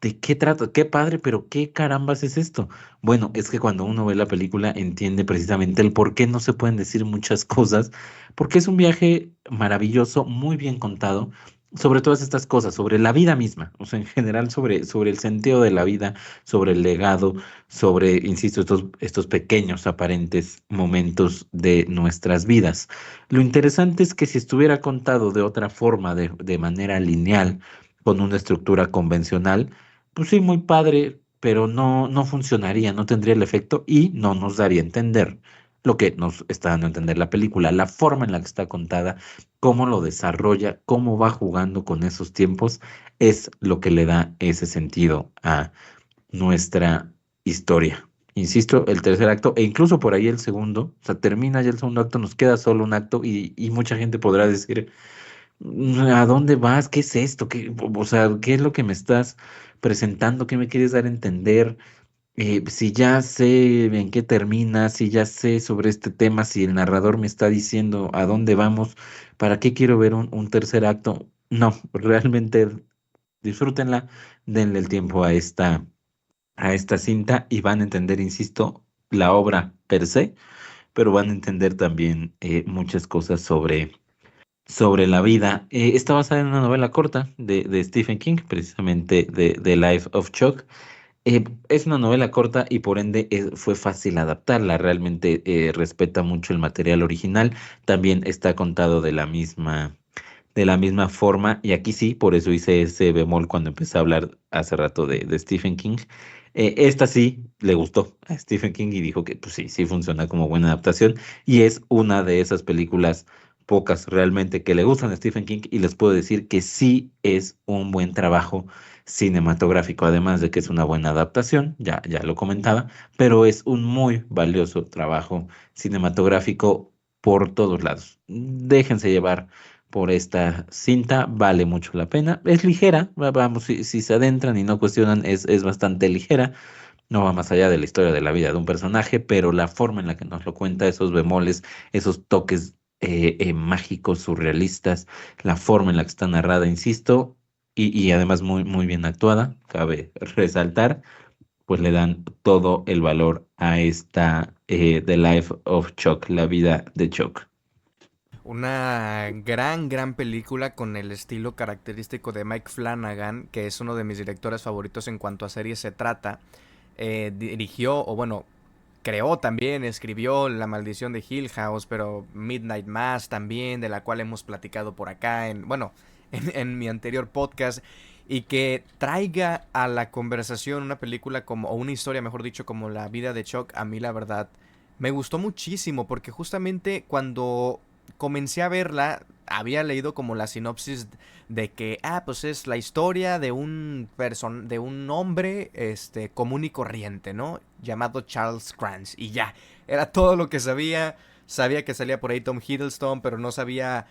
¿de qué trata? Qué padre, pero ¿qué carambas es esto? Bueno, es que cuando uno ve la película entiende precisamente el por qué no se pueden decir muchas cosas, porque es un viaje maravilloso, muy bien contado sobre todas estas cosas, sobre la vida misma, o sea, en general sobre el sentido de la vida, sobre el legado, sobre, insisto, estos pequeños aparentes momentos de nuestras vidas. Lo interesante es que si estuviera contado de otra forma, de manera lineal, con una estructura convencional, pues sí, muy padre, pero no funcionaría, no tendría el efecto y no nos daría a entender lo que nos está dando a entender la película, la forma en la que está contada, cómo lo desarrolla, cómo va jugando con esos tiempos, es lo que le da ese sentido a nuestra historia. Insisto, el tercer acto e incluso por ahí el segundo, o sea, termina ya el segundo acto, nos queda solo un acto y mucha gente podrá decir, ¿a dónde vas? ¿Qué es esto? O sea, ¿qué es lo que me estás presentando? ¿Qué me quieres dar a entender? Si ya sé en qué termina, si ya sé sobre este tema, si el narrador me está diciendo a dónde vamos, ¿para qué quiero ver un tercer acto? No, realmente disfrútenla, denle el tiempo a esta cinta y van a entender, insisto, la obra per se, pero van a entender también muchas cosas sobre la vida. Está basada en una novela corta de Stephen King, precisamente de The Life of Chuck. Es una novela corta y por ende fue fácil adaptarla. Realmente respeta mucho el material original. También está contado de la misma forma. Y aquí sí, por eso hice ese bemol cuando empecé a hablar hace rato de Stephen King. Esta sí le gustó a Stephen King y dijo que pues sí, sí funciona como buena adaptación. Y es una de esas películas pocas realmente que le gustan a Stephen King y les puedo decir que sí es un buen trabajo cinematográfico, además de que es una buena adaptación, ya lo comentaba, pero es un muy valioso trabajo cinematográfico por todos lados. Déjense llevar por esta cinta, vale mucho la pena. Es ligera, vamos, si se adentran y no cuestionan, es bastante ligera. No va más allá de la historia de la vida de un personaje, pero la forma en la que nos lo cuenta, esos bemoles, esos toques mágicos, surrealistas, la forma en la que está narrada, insisto, y además muy bien actuada, cabe resaltar, pues le dan todo el valor a esta The Life of Chuck, la vida de Chuck. Una gran película con el estilo característico de Mike Flanagan, que es uno de mis directores favoritos en cuanto a series se trata. Dirigió, o bueno, creó también, escribió La Maldición de Hill House, pero Midnight Mass también, de la cual hemos platicado por acá en mi anterior podcast. y que traiga a la conversación una película como, o una historia, mejor dicho, como La vida de Chuck, a mí la verdad me gustó muchísimo, porque justamente cuando comencé a verla, había leído como la sinopsis de que, pues es la historia de de un hombre, común y corriente, ¿no? Llamado Charles Krantz, y ya, era todo lo que sabía. Sabía que salía por ahí Tom Hiddleston, pero no sabía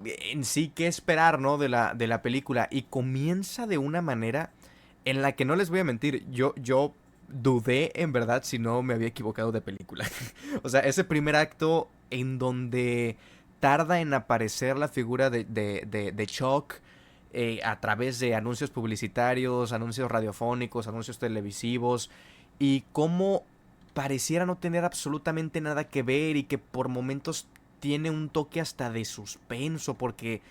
en sí qué esperar, ¿no? De la película. Y comienza de una manera en la que no les voy a mentir, yo dudé en verdad si no me había equivocado de película. O sea, ese primer acto en donde tarda en aparecer la figura de Chuck a través de anuncios publicitarios, anuncios radiofónicos, anuncios televisivos, y cómo pareciera no tener absolutamente nada que ver y que por momentos tiene un toque hasta de suspenso porque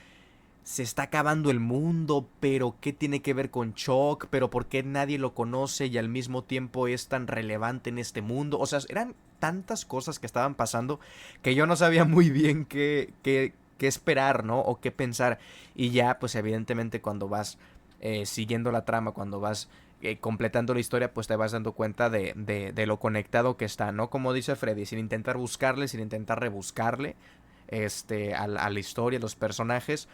se está acabando el mundo, pero ¿qué tiene que ver con Chuck? ¿Pero por qué nadie lo conoce y al mismo tiempo es tan relevante en este mundo? O sea, eran tantas cosas que estaban pasando que yo no sabía muy bien qué esperar, ¿no? O qué pensar. Y ya, pues evidentemente cuando vas siguiendo la trama, cuando vas completando la historia, pues te vas dando cuenta de lo conectado que está, ¿no? Como dice Freddy, sin intentar buscarle, sin intentar rebuscarle a la historia, a los personajes,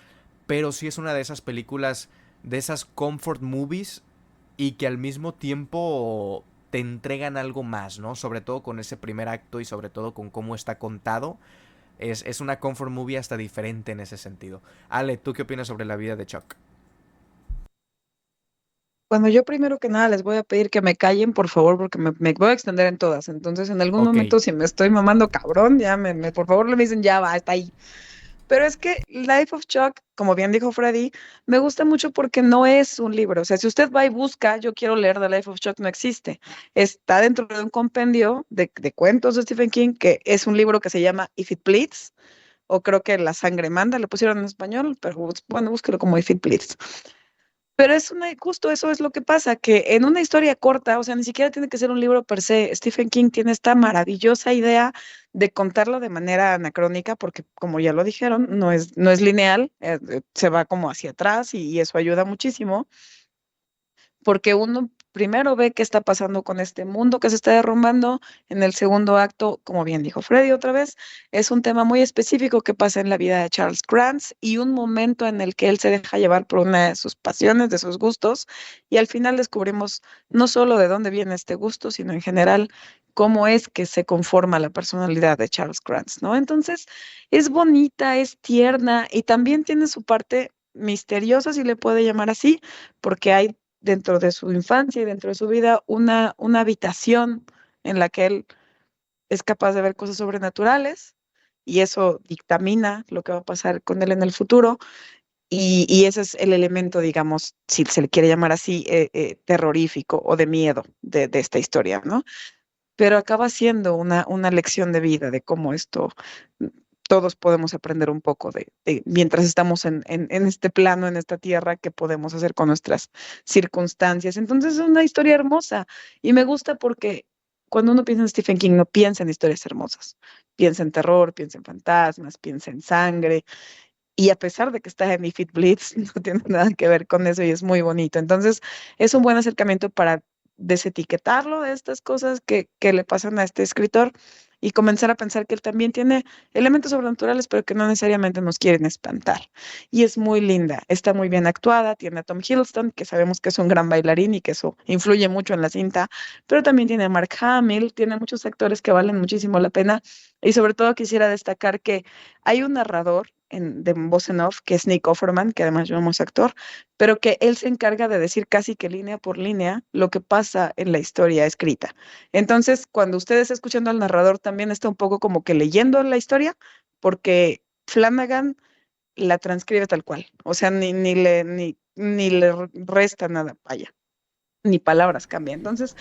pero sí es una de esas películas, de esas comfort movies, y que al mismo tiempo te entregan algo más, ¿no? Sobre todo con ese primer acto y sobre todo con cómo está contado. Es una comfort movie hasta diferente en ese sentido. Ale, ¿tú qué opinas sobre la vida de Chuck? Bueno, yo primero que nada les voy a pedir que me callen, por favor, porque me voy a extender en todas. Entonces, en algún Ok. momento, si me estoy mamando cabrón, ya por favor, me dicen, ya va, está ahí. Pero es que Life of Chuck, como bien dijo Freddy, me gusta mucho porque no es un libro. O sea, si usted va y busca, yo quiero leer The Life of Chuck, no existe. Está dentro de un compendio de cuentos de Stephen King, que es un libro que se llama If It Bleeds, o creo que La sangre manda, le pusieron en español, pero bueno, búsquelo como If It Bleeds. Pero justo eso es lo que pasa, que en una historia corta, o sea, ni siquiera tiene que ser un libro per se, Stephen King tiene esta maravillosa idea de contarlo de manera anacrónica, porque como ya lo dijeron, no es lineal, se va como hacia atrás y eso ayuda muchísimo porque uno primero ve qué está pasando con este mundo que se está derrumbando. En el segundo acto, como bien dijo Freddy otra vez, es un tema muy específico que pasa en la vida de Charles Krantz y un momento en el que él se deja llevar por una de sus pasiones, de sus gustos, y al final descubrimos no solo de dónde viene este gusto, sino en general cómo es que se conforma la personalidad de Charles Krantz, ¿no? Entonces, es bonita, es tierna y también tiene su parte misteriosa, si le puede llamar así, porque hay dentro de su infancia y dentro de su vida una habitación en la que él es capaz de ver cosas sobrenaturales y eso dictamina lo que va a pasar con él en el futuro. Y ese es el elemento, digamos, si se le quiere llamar así, terrorífico o de miedo de esta historia, ¿no? Pero acaba siendo una lección de vida, de cómo esto, mm, todos podemos aprender un poco mientras estamos en este plano, en esta tierra, qué podemos hacer con nuestras circunstancias. Entonces es una historia hermosa y me gusta porque cuando uno piensa en Stephen King, no piensa en historias hermosas, piensa en terror, piensa en fantasmas, piensa en sangre. Y a pesar de que está en If It Bleeds, no tiene nada que ver con eso y es muy bonito. Entonces, es un buen acercamiento para desetiquetarlo de estas cosas que le pasan a este escritor y comenzar a pensar que él también tiene elementos sobrenaturales, pero que no necesariamente nos quieren espantar. Y es muy linda, está muy bien actuada, tiene a Tom Hiddleston, que sabemos que es un gran bailarín y que eso influye mucho en la cinta, pero también tiene a Mark Hamill, tiene muchos actores que valen muchísimo la pena y sobre todo quisiera destacar que hay un narrador de voz en off, que es Nick Offerman, que además yo amo ese actor, pero que él se encarga de decir casi que línea por línea lo que pasa en la historia escrita. Entonces, cuando ustedes escuchando al narrador, también está un poco como que leyendo la historia, porque Flanagan la transcribe tal cual, o sea, ni le resta nada, vaya, ni palabras cambia. Entonces,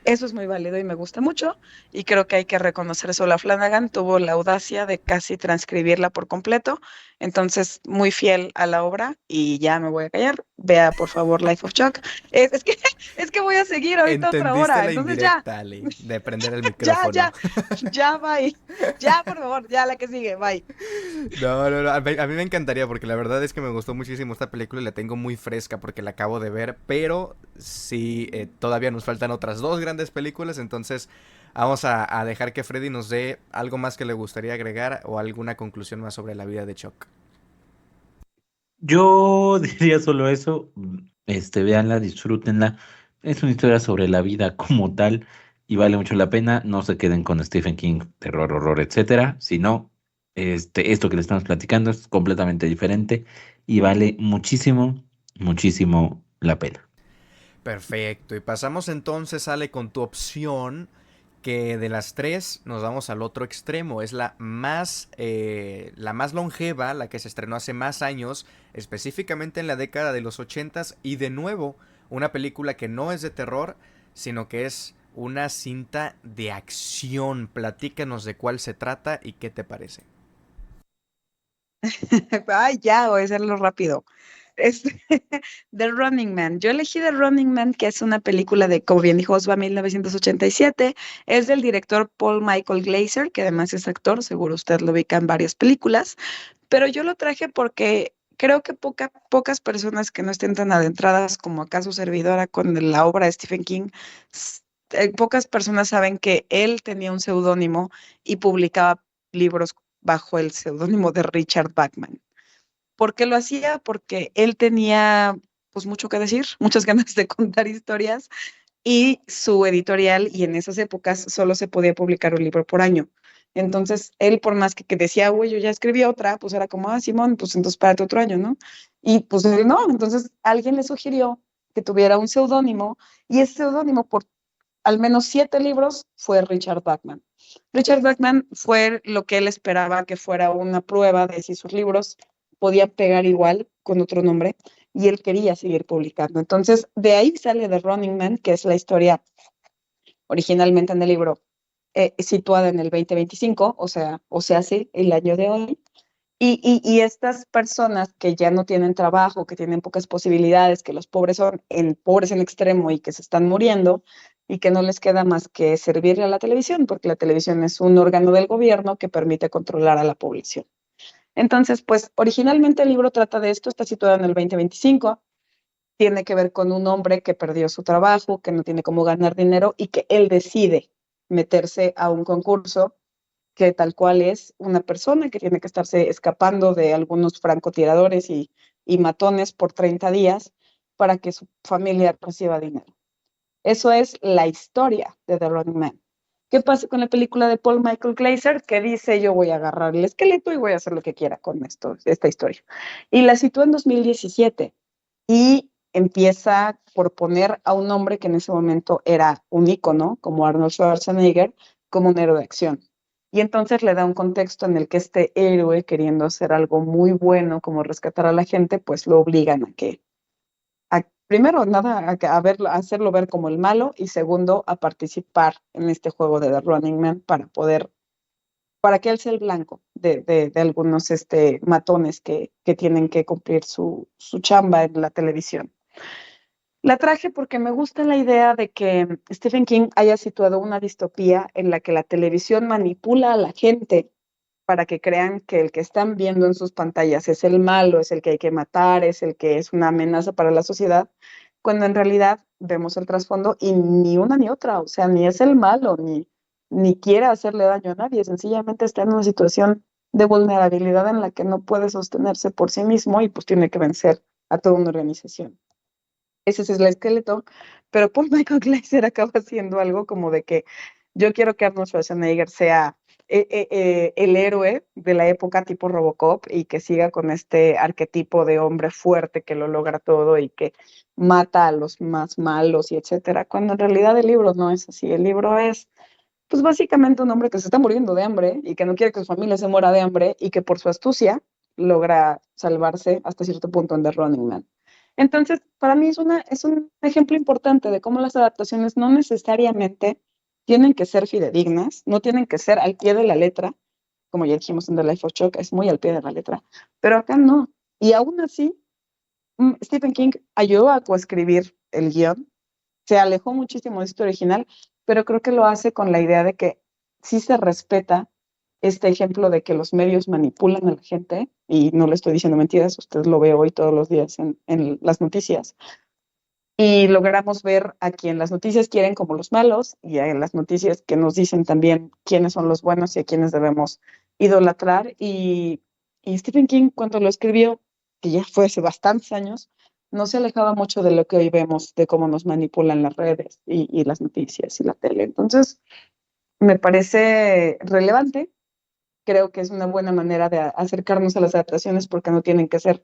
Eso es muy válido y me gusta mucho, y creo que hay que reconocer eso. La Flanagan tuvo la audacia de casi transcribirla por completo, entonces muy fiel a la obra, y ya me voy a callar. Vea, por favor, Life of Chuck. Es que, es que voy a seguir ahorita otra Entendiste hora, la entonces ya, indirecta, Ale, de prender el ya, micrófono. ya, ya, bye. Ya, por favor, ya la que sigue, bye. No, no, no, a mí me encantaría porque la verdad es que me gustó muchísimo esta película y la tengo muy fresca porque la acabo de ver, pero sí, todavía nos faltan otras dos grandes películas, entonces vamos a dejar que Freddy nos dé algo más que le gustaría agregar o alguna conclusión más sobre la vida de Chuck. Yo diría solo eso, véanla, disfrútenla. Es una historia sobre la vida como tal y vale mucho la pena. No se queden con Stephen King, terror, horror, etcétera, sino esto que le estamos platicando es completamente diferente y vale muchísimo, muchísimo la pena. Perfecto, y pasamos entonces, Ale, con tu opción, que de las tres nos vamos al otro extremo. Es la más longeva, la que se estrenó hace más años, específicamente en la década de los 80s, y de nuevo, una película que no es de terror, sino que es una cinta de acción. Platícanos de cuál se trata y qué te parece. Ay, ya, voy a hacerlo rápido. Este, The Running Man. Yo elegí The Running Man, que es una película de, como bien dijo Osva, 1987. Es del director Paul Michael Glaser, que además es actor, seguro usted lo ubica en varias películas. Pero yo lo traje porque creo que pocas personas que no estén tan adentradas como acá su servidora con la obra de Stephen King, pocas personas saben que él tenía un seudónimo y publicaba libros bajo el seudónimo de Richard Bachman. ¿Por qué lo hacía? Porque él tenía pues mucho que decir, muchas ganas de contar historias, y su editorial, y en esas épocas solo se podía publicar un libro por año. Entonces, él por más que decía, güey, yo ya escribí otra, pues era como, ah, Simón, pues entonces párate otro año, ¿no? Y pues él no, entonces alguien le sugirió que tuviera un seudónimo, y ese seudónimo por al menos 7 libros fue Richard Bachman. Richard Bachman fue lo que él esperaba que fuera una prueba de si sus libros podían pegar igual con otro nombre, y él quería seguir publicando. Entonces, de ahí sale The Running Man, que es la historia originalmente en el libro situada en el 2025, o sea, sí, el año de hoy. Y estas personas que ya no tienen trabajo, que tienen pocas posibilidades, que los pobres son pobres en extremo y que se están muriendo, y que no les queda más que servirle a la televisión, porque la televisión es un órgano del gobierno que permite controlar a la población. Entonces, pues originalmente el libro trata de esto, está situado en el 2025, tiene que ver con un hombre que perdió su trabajo, que no tiene cómo ganar dinero y que él decide meterse a un concurso que tal cual es una persona que tiene que estarse escapando de algunos francotiradores y matones por 30 días para que su familia reciba dinero. Eso es la historia de The Running Man. ¿Qué pasa con la película de Paul Michael Glaser? Que dice, yo voy a agarrar el esqueleto y voy a hacer lo que quiera con esta historia. Y la sitúa en 2017 y empieza por poner a un hombre que en ese momento era un ícono, como Arnold Schwarzenegger, como un héroe de acción. Y entonces le da un contexto en el que este héroe, queriendo hacer algo muy bueno, como rescatar a la gente, pues lo obligan primero, nada, a hacerlo ver como el malo, y segundo, a participar en este juego de The Running Man para que él sea el blanco de algunos matones que tienen que cumplir su chamba en la televisión. La traje porque me gusta la idea de que Stephen King haya situado una distopía en la que la televisión manipula a la gente para que crean que el que están viendo en sus pantallas es el malo, es el que hay que matar, es el que es una amenaza para la sociedad, cuando en realidad vemos el trasfondo y ni una ni otra, o sea, ni es el malo, ni quiere hacerle daño a nadie, sencillamente está en una situación de vulnerabilidad en la que no puede sostenerse por sí mismo y pues tiene que vencer a toda una organización. Ese es el esqueleto, pero Paul Michael Glaser acaba haciendo algo como de que yo quiero que Arnold Schwarzenegger sea el héroe de la época tipo Robocop, y que siga con este arquetipo de hombre fuerte que lo logra todo y que mata a los más malos y etcétera, cuando en realidad el libro no es así. El libro es pues básicamente un hombre que se está muriendo de hambre y que no quiere que su familia se muera de hambre, y que por su astucia logra salvarse hasta cierto punto en The Running Man. Entonces, para mí es un ejemplo importante de cómo las adaptaciones no necesariamente tienen que ser fidedignas, no tienen que ser al pie de la letra, como ya dijimos en The Life of Chuck, es muy al pie de la letra, pero acá no. Y aún así, Stephen King ayudó a coescribir el guión, se alejó muchísimo de este original, pero creo que lo hace con la idea de que sí se respeta este ejemplo de que los medios manipulan a la gente, y no le estoy diciendo mentiras, usted lo ve hoy todos los días en las noticias, y logramos ver a quien las noticias quieren como los malos y a las noticias que nos dicen también quiénes son los buenos y a quienes debemos idolatrar. Y Stephen King, cuando lo escribió, que ya fue hace bastantes años, no se alejaba mucho de lo que hoy vemos, de cómo nos manipulan las redes y las noticias y la tele. Entonces, me parece relevante. Creo que es una buena manera de acercarnos a las adaptaciones porque no tienen que ser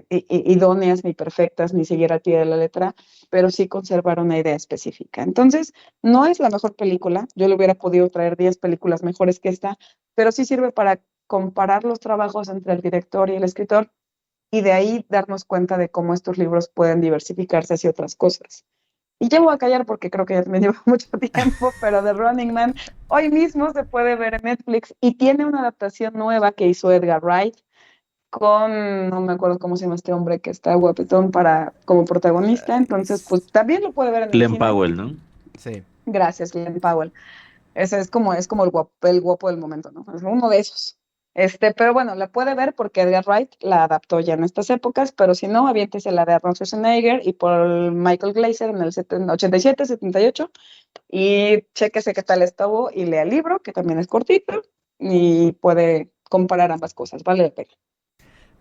idóneas, ni perfectas, ni seguir al pie de la letra, pero sí conservar una idea específica. Entonces, no es la mejor película, yo le hubiera podido traer 10 películas mejores que esta, pero sí sirve para comparar los trabajos entre el director y el escritor y de ahí darnos cuenta de cómo estos libros pueden diversificarse hacia otras cosas. Y ya voy a callar porque creo que ya me lleva mucho tiempo, pero The Running Man hoy mismo se puede ver en Netflix y tiene una adaptación nueva que hizo Edgar Wright con, no me acuerdo cómo se llama este hombre que está guapetón como protagonista, entonces pues también lo puede ver en el Glenn cine. Powell, ¿no? Sí. Gracias, Glenn Powell. Ese es como el guapo del momento, ¿no? Es uno de esos. Pero bueno, la puede ver porque Edgar Wright la adaptó ya en estas épocas, pero si no, aviéntese la de Arnold Schwarzenegger y por Michael Glazer en el 87, 78 y chéquese qué tal estuvo y lea el libro, que también es cortito y puede comparar ambas cosas, vale la pena.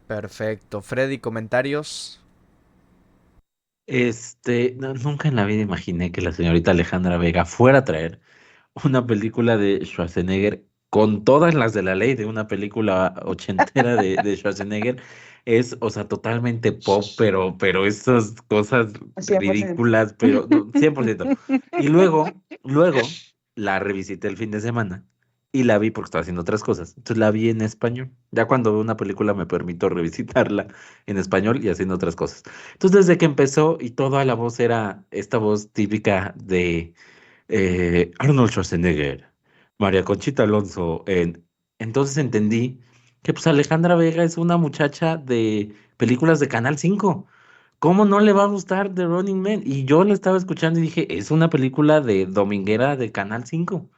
Perfecto. Freddy, comentarios. Nunca en la vida imaginé que la señorita Alejandra Vega fuera a traer una película de Schwarzenegger con todas las de la ley de una película ochentera de Schwarzenegger. Es, o sea, totalmente pop, pero esas cosas 100%. ridículas, pero no, 100%. Y luego la revisité el fin de semana y la vi porque estaba haciendo otras cosas. Entonces la vi en español. Ya cuando veo una película me permito revisitarla en español y haciendo otras cosas. Entonces desde que empezó y toda la voz era esta voz típica de Arnold Schwarzenegger, María Conchita Alonso. Entonces entendí que pues Alejandra Vega es una muchacha de películas de Canal 5. ¿Cómo no le va a gustar The Running Man? Y yo la estaba escuchando y dije, es una película de dominguera de Canal 5.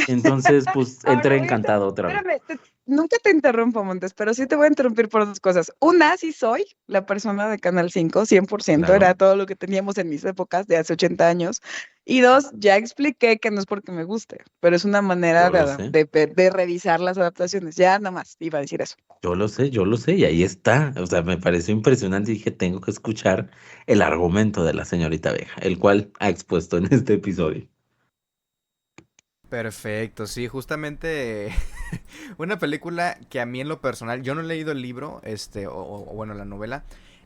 Entonces, pues Ahora entré voy a hacer, encantado otra vez. espérame, nunca te interrumpo, Montes, pero sí te voy a interrumpir por dos cosas. Una, sí soy la persona de Canal 5, 100%, Claro, era todo lo que teníamos en mis épocas de hace 80 años. Y dos, ya expliqué que no es porque me guste, pero es una manera yo lo sé, de revisar las adaptaciones. Ya nada más iba a decir eso. yo lo sé, y ahí está. O sea, me pareció impresionante y dije, tengo que escuchar el argumento de la señorita Vega, el cual ha expuesto en este episodio. Perfecto, sí, justamente una película que a mí en lo personal, yo no he leído el libro, o bueno, la novela,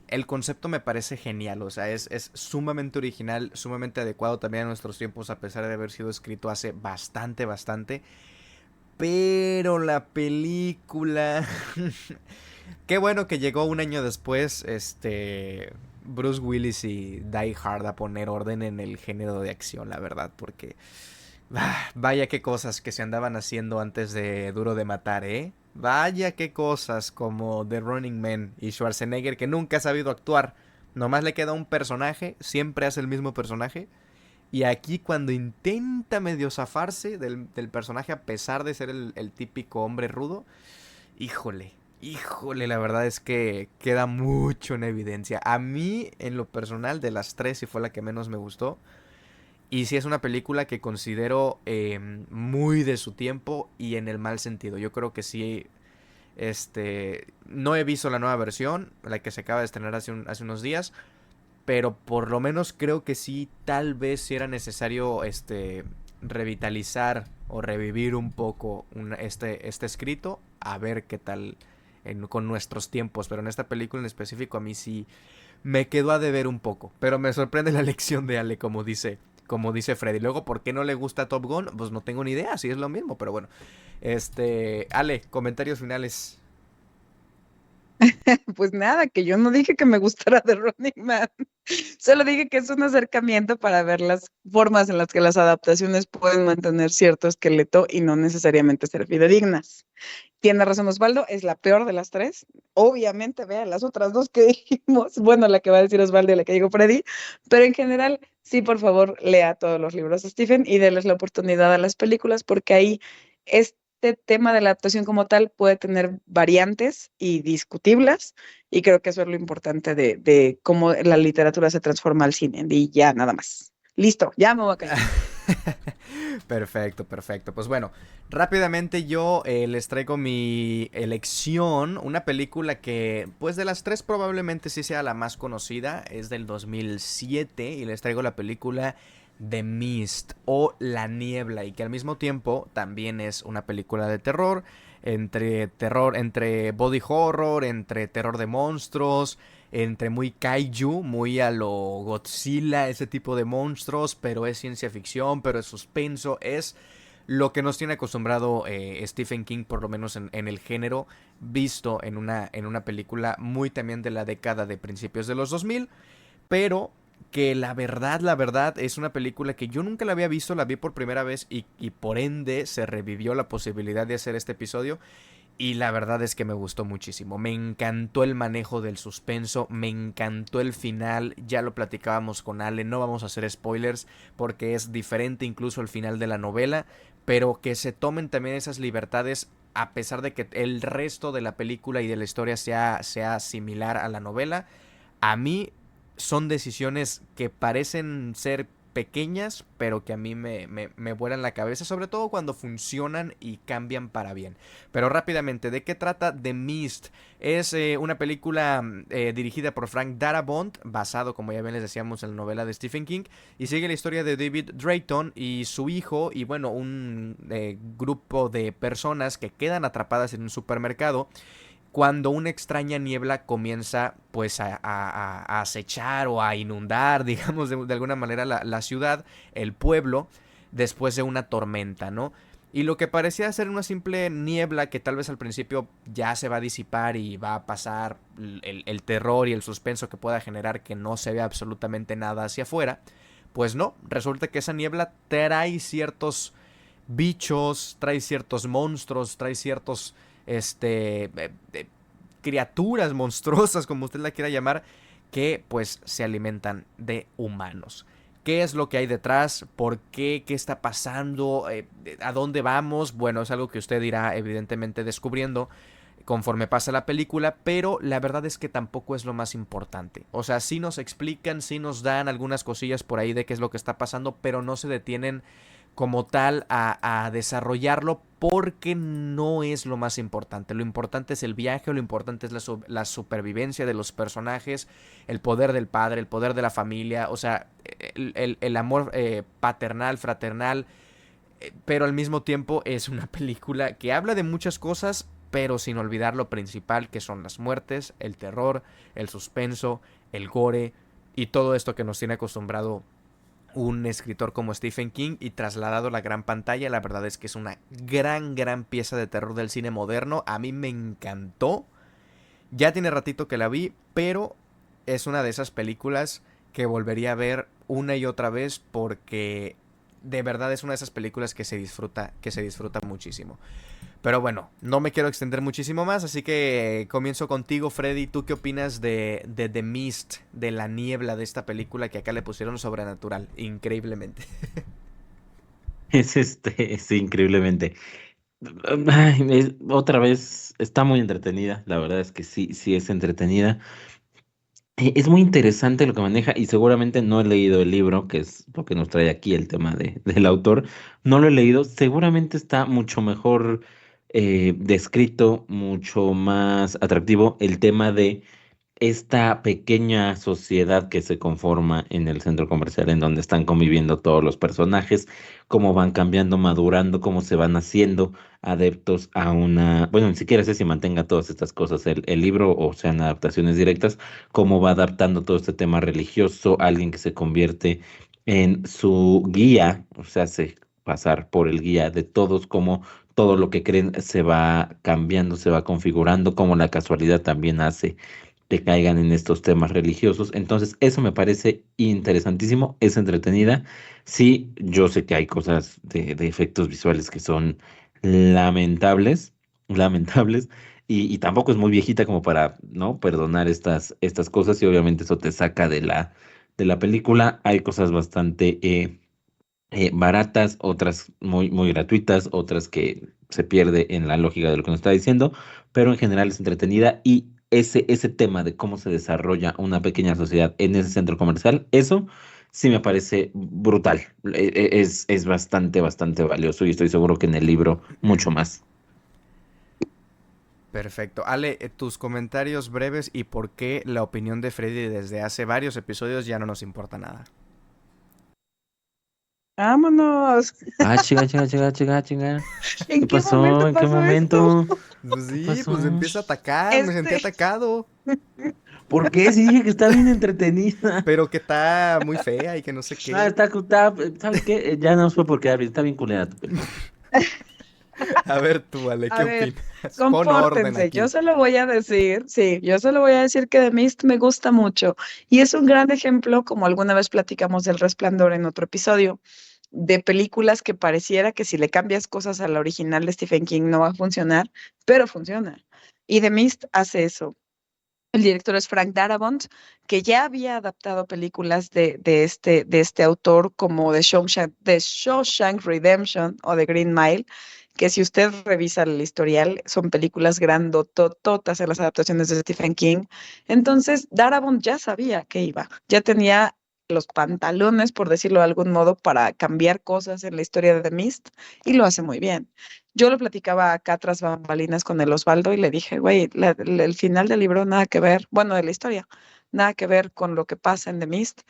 el concepto me parece genial, o sea, es sumamente original, sumamente adecuado también a nuestros tiempos, a pesar de haber sido escrito hace bastante, pero la película, qué bueno que llegó un año después, Bruce Willis y Die Hard a poner orden en el género de acción, la verdad, porque vaya qué cosas que se andaban haciendo antes de Duro de Matar, ¿eh? Vaya qué cosas como The Running Man y Schwarzenegger que nunca ha sabido actuar. Nomás le queda un personaje, siempre hace el mismo personaje. Y aquí cuando intenta medio zafarse del personaje a pesar de ser el típico hombre rudo, híjole, la verdad es que queda mucho en evidencia. A mí, en lo personal, de las tres, sí fue la que menos me gustó. Y sí es una película que considero muy de su tiempo y en el mal sentido. Yo creo que sí, no he visto la nueva versión, la que se acaba de estrenar hace unos días, pero por lo menos creo que sí, tal vez sí era necesario, revitalizar o revivir un poco este escrito, a ver qué tal con nuestros tiempos. Pero en esta película en específico a mí sí me quedó a deber un poco, pero me sorprende la elección de Ale, como dice Freddy. Luego, ¿por qué no le gusta Top Gun? Pues no tengo ni idea, si es lo mismo, pero bueno. Ale, comentarios finales. Pues nada, que yo no dije que me gustara de Running Man. Solo dije que es un acercamiento para ver las formas en las que las adaptaciones pueden mantener cierto esqueleto y no necesariamente ser fidedignas. Tiene razón Osvaldo, es la peor de las tres. Obviamente, vea las otras dos que dijimos. Bueno, la que va a decir Osvaldo y la que dijo Freddy. Pero en general, sí, por favor, lea todos los libros de Stephen y déles la oportunidad a las películas, porque ahí este tema de la adaptación como tal puede tener variantes y discutibles. Y creo que eso es lo importante de cómo la literatura se transforma al cine. Y ya, nada más. Listo, ya me voy a callar. Perfecto, perfecto. Pues bueno, rápidamente yo les traigo mi elección, una película que pues de las tres probablemente sí sea la más conocida, es del 2007 y les traigo la película The Mist o La Niebla y que al mismo tiempo también es una película de terror, entre body horror, entre terror de monstruos, entre muy kaiju, muy a lo Godzilla, ese tipo de monstruos, pero es ciencia ficción, pero es suspenso, es lo que nos tiene acostumbrado Stephen King, por lo menos en el género, visto en una película muy también de la década de principios de los 2000, pero que la verdad, es una película que yo nunca la había visto, la vi por primera vez y por ende se revivió la posibilidad de hacer este episodio. Y la verdad es que me gustó muchísimo. Me encantó el manejo del suspenso. Me encantó el final. Ya lo platicábamos con Ale. No vamos a hacer spoilers porque es diferente incluso el final de la novela. Pero que se tomen también esas libertades a pesar de que el resto de la película y de la historia sea similar a la novela. A mí son decisiones que parecen ser pequeñas, pero que a mí me vuelan la cabeza, sobre todo cuando funcionan y cambian para bien. Pero rápidamente, ¿de qué trata The Mist? Es una película dirigida por Frank Darabont, basado, como ya bien les decíamos, en la novela de Stephen King, y sigue la historia de David Drayton y su hijo, y bueno, un grupo de personas que quedan atrapadas en un supermercado cuando una extraña niebla comienza pues a acechar o a inundar, digamos, de alguna manera la ciudad, el pueblo, después de una tormenta, ¿no? Y lo que parecía ser una simple niebla que tal vez al principio ya se va a disipar y va a pasar el terror y el suspenso que pueda generar que no se vea absolutamente nada hacia afuera, pues no, resulta que esa niebla trae ciertos bichos, trae ciertos monstruos, trae ciertos criaturas monstruosas, como usted la quiera llamar, que pues se alimentan de humanos. ¿Qué es lo que hay detrás? ¿Por qué? ¿Qué está pasando? ¿A dónde vamos? Bueno, es algo que usted irá evidentemente descubriendo conforme pasa la película, pero la verdad es que tampoco es lo más importante. O sea, sí nos explican, sí nos dan algunas cosillas por ahí de qué es lo que está pasando, pero no se detienen como tal a desarrollarlo porque no es lo más importante. Lo importante es el viaje, lo importante es la supervivencia de los personajes, el poder del padre, el poder de la familia, o sea, el amor paternal, fraternal, pero al mismo tiempo es una película que habla de muchas cosas, pero sin olvidar lo principal que son las muertes, el terror, el suspenso, el gore y todo esto que nos tiene acostumbrado un escritor como Stephen King y trasladado a la gran pantalla. La verdad es que es una gran pieza de terror del cine moderno. A mí me encantó. Ya tiene ratito que la vi, pero es una de esas películas que volvería a ver una y otra vez porque de verdad es una de esas películas que se disfruta muchísimo. Pero bueno, no me quiero extender muchísimo más, así que comienzo contigo, Freddy. ¿Tú qué opinas de The Mist, de La Niebla, de esta película que acá le pusieron sobrenatural, increíblemente? Es increíblemente. Ay, otra vez está muy entretenida, la verdad es que sí, sí es entretenida. Es muy interesante lo que maneja y seguramente no he leído el libro, que es lo que nos trae aquí el tema del autor. No lo he leído, seguramente está mucho mejor descrito, mucho más atractivo el tema de esta pequeña sociedad que se conforma en el centro comercial en donde están conviviendo todos los personajes, cómo van cambiando, madurando, cómo se van haciendo adeptos a una, bueno, ni siquiera sé si mantenga todas estas cosas el libro o sean adaptaciones directas, cómo va adaptando todo este tema religioso, alguien que se convierte en su guía, o sea, hace pasar por el guía de todos, cómo todo lo que creen se va cambiando, se va configurando, como la casualidad también hace que caigan en estos temas religiosos. Entonces, eso me parece interesantísimo, es entretenida. Sí, yo sé que hay cosas de efectos visuales que son lamentables, lamentables, y tampoco es muy viejita como para, ¿no?, perdonar estas cosas, y obviamente eso te saca de la película. Hay cosas bastante baratas, otras muy gratuitas, otras que se pierde en la lógica de lo que nos está diciendo, pero en general es entretenida, y ese tema de cómo se desarrolla una pequeña sociedad en ese centro comercial, eso sí me parece brutal. Es bastante valioso, y estoy seguro que en el libro mucho más. Perfecto. Ale, tus comentarios breves y por qué la opinión de Freddy desde hace varios episodios ya no nos importa nada. Vámonos. Ah, chinga. ¿En ¿Qué qué momento pasó? ¿En qué pasó esto? momento? Pues ¿Qué sí, pues pasó? empieza a atacar, me sentí Este, atacado. ¿Por qué? Si dije que está bien entretenida. Pero que está muy fea y que no sé Ah, qué. ¿sabes qué? Ya no fue por quedar bien, está bien culera tu película. A ver tú, Ale, a ¿qué ver, opinas? Pon orden compórtense. Yo aquí. se lo voy a decir, sí, yo se lo voy a decir que The Mist me gusta mucho. Y es un gran ejemplo, como alguna vez platicamos del Resplandor en otro episodio, de películas que pareciera que si le cambias cosas a la original de Stephen King no va a funcionar, pero funciona. Y The Mist hace eso. El director es Frank Darabont, que ya había adaptado películas de este autor como The Shawshank Redemption o The Green Mile, que si usted revisa el historial, son películas grandotototas en las adaptaciones de Stephen King. Entonces, Darabont ya sabía que iba, ya tenía los pantalones, por decirlo de algún modo, para cambiar cosas en la historia de The Mist, y lo hace muy bien. Yo lo platicaba acá tras bambalinas con el Osvaldo y le dije, güey, el final del libro nada que ver, bueno, de la historia, nada que ver con lo que pasa en The Mist,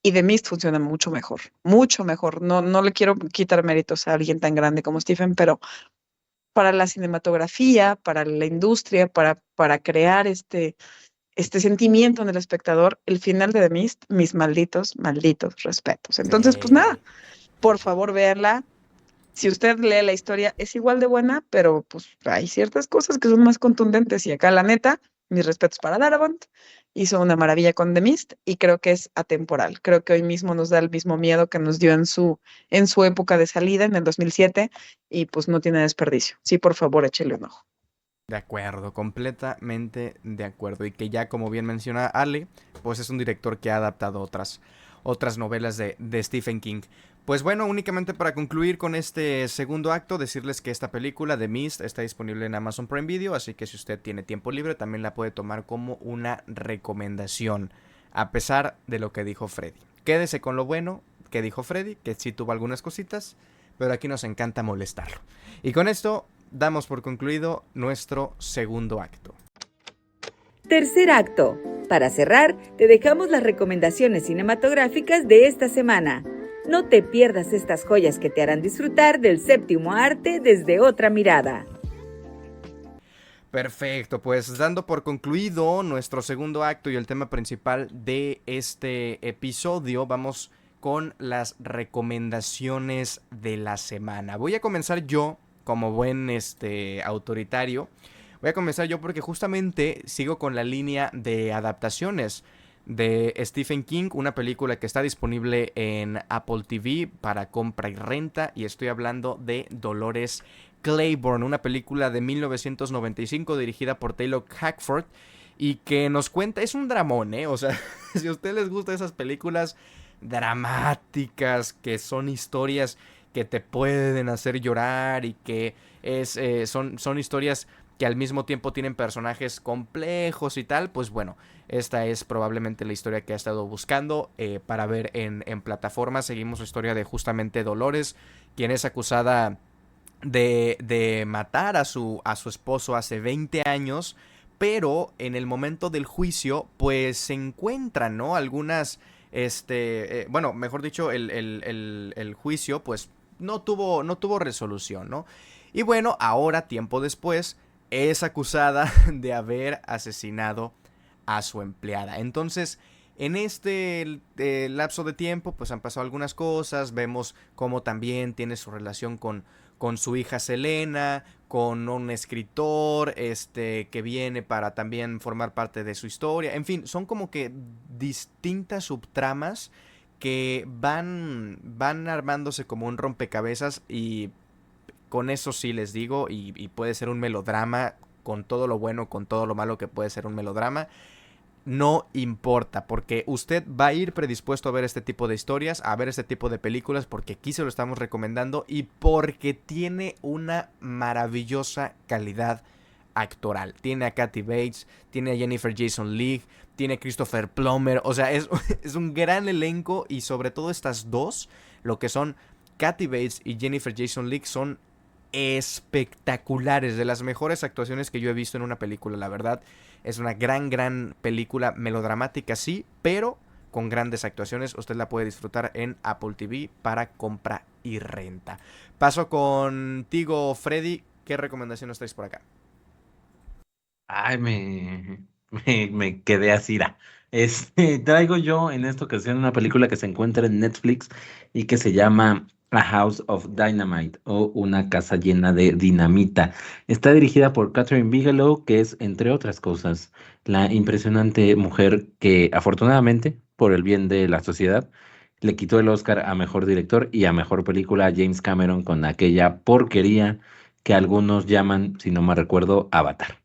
y The Mist funciona mucho mejor, mucho mejor. No, no le quiero quitar méritos a alguien tan grande como Stephen, pero para la cinematografía, para la industria, para crear este sentimiento en el espectador, el final de The Mist, mis malditos respetos. Entonces, pues Sí. nada, por favor, véanla. Si usted lee la historia, es igual de buena, pero pues hay ciertas cosas que son más contundentes. Y acá, la neta, mis respetos para Darabont, hizo una maravilla con The Mist y creo que es atemporal. Creo que hoy mismo nos da el mismo miedo que nos dio en su época de salida, en el 2007, y pues no tiene desperdicio. Sí, por favor, échele un ojo. De acuerdo, completamente de acuerdo. Y que ya, como bien menciona Ale, pues es un director que ha adaptado otras novelas de Stephen King. Pues bueno, únicamente para concluir con este segundo acto, decirles que esta película, The Mist, está disponible en Amazon Prime Video, así que si usted tiene tiempo libre, también la puede tomar como una recomendación, a pesar de lo que dijo Freddy. Quédese con lo bueno que dijo Freddy, que sí tuvo algunas cositas, pero aquí nos encanta molestarlo. Y con esto damos por concluido nuestro segundo acto. Tercer acto. Para cerrar, te dejamos las recomendaciones cinematográficas de esta semana. No te pierdas estas joyas que te harán disfrutar del séptimo arte desde otra mirada. Perfecto, pues dando por concluido nuestro segundo acto y el tema principal de este episodio, vamos con las recomendaciones de la semana. Voy a comenzar yo, como buen autoritario. Voy a comenzar yo porque justamente sigo con la línea de adaptaciones de Stephen King, una película que está disponible en Apple TV para compra y renta, y estoy hablando de Dolores Claiborne, una película de 1995 dirigida por Taylor Hackford y que nos cuenta, es un dramón, o sea, si a ustedes les gustan esas películas dramáticas, que son historias que te pueden hacer llorar y que son historias que al mismo tiempo tienen personajes complejos y tal, pues bueno, esta es probablemente la historia que ha estado buscando para ver en plataformas. Seguimos la historia de justamente Dolores, quien es acusada de matar a su esposo hace 20 años, pero en el momento del juicio, pues se encuentran, ¿no? Algunas, bueno, mejor dicho, el juicio, pues no tuvo resolución, ¿no? Y bueno, ahora, tiempo después, es acusada de haber asesinado a su empleada. Entonces, En este lapso de tiempo, pues han pasado algunas cosas, vemos cómo también tiene su relación con su hija Selena, con un escritor que viene para también formar parte de su historia. En fin, son como que distintas subtramas que van armándose como un rompecabezas y con eso sí les digo, y puede ser un melodrama con todo lo bueno, con todo lo malo que puede ser un melodrama. No importa, porque usted va a ir predispuesto a ver este tipo de historias, a ver este tipo de películas, porque aquí se lo estamos recomendando y porque tiene una maravillosa calidad actoral. Tiene a Kathy Bates, tiene a Jennifer Jason Leigh, tiene a Christopher Plummer, o sea, es un gran elenco y sobre todo estas dos, lo que son Kathy Bates y Jennifer Jason Leigh son espectaculares, de las mejores actuaciones que yo he visto en una película, la verdad. Es una gran película melodramática, sí, pero con grandes actuaciones. Usted la puede disfrutar en Apple TV para compra y renta. Paso contigo, Freddy. ¿Qué recomendación nos traes por acá? Ay, me quedé así. Traigo yo en esta ocasión una película que se encuentra en Netflix y que se llama A House of Dynamite o Una casa llena de dinamita. Está dirigida por Catherine Bigelow, que es, entre otras cosas, la impresionante mujer que, afortunadamente, por el bien de la sociedad, le quitó el Oscar a mejor director y a mejor película a James Cameron con aquella porquería que algunos llaman, si no me recuerdo, Avatar.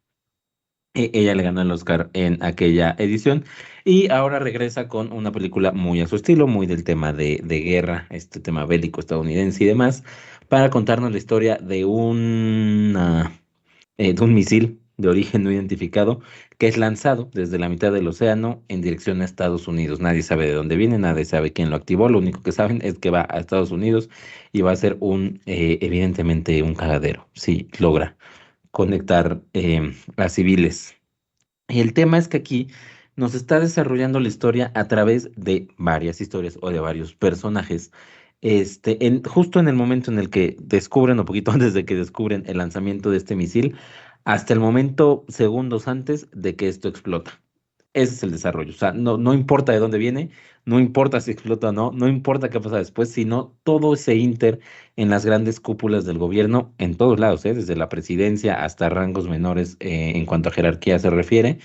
Ella le ganó el Oscar en aquella edición y ahora regresa con una película muy a su estilo, muy del tema de guerra, este tema bélico estadounidense y demás, para contarnos la historia de un misil de origen no identificado que es lanzado desde la mitad del océano en dirección a Estados Unidos. Nadie sabe de dónde viene, nadie sabe quién lo activó, lo único que saben es que va a Estados Unidos y va a ser evidentemente un cagadero, si logra conectar a civiles. Y el tema es que aquí nos está desarrollando la historia a través de varias historias o de varios personajes. Justo en el momento en el que descubren, o poquito antes de que descubren el lanzamiento de este misil, hasta el momento, segundos antes de que esto explota. Ese es el desarrollo. O sea, no importa de dónde viene, no importa si explota o no, no importa qué pasa después, sino todo ese inter en las grandes cúpulas del gobierno, en todos lados, desde la presidencia hasta rangos menores en cuanto a jerarquía se refiere,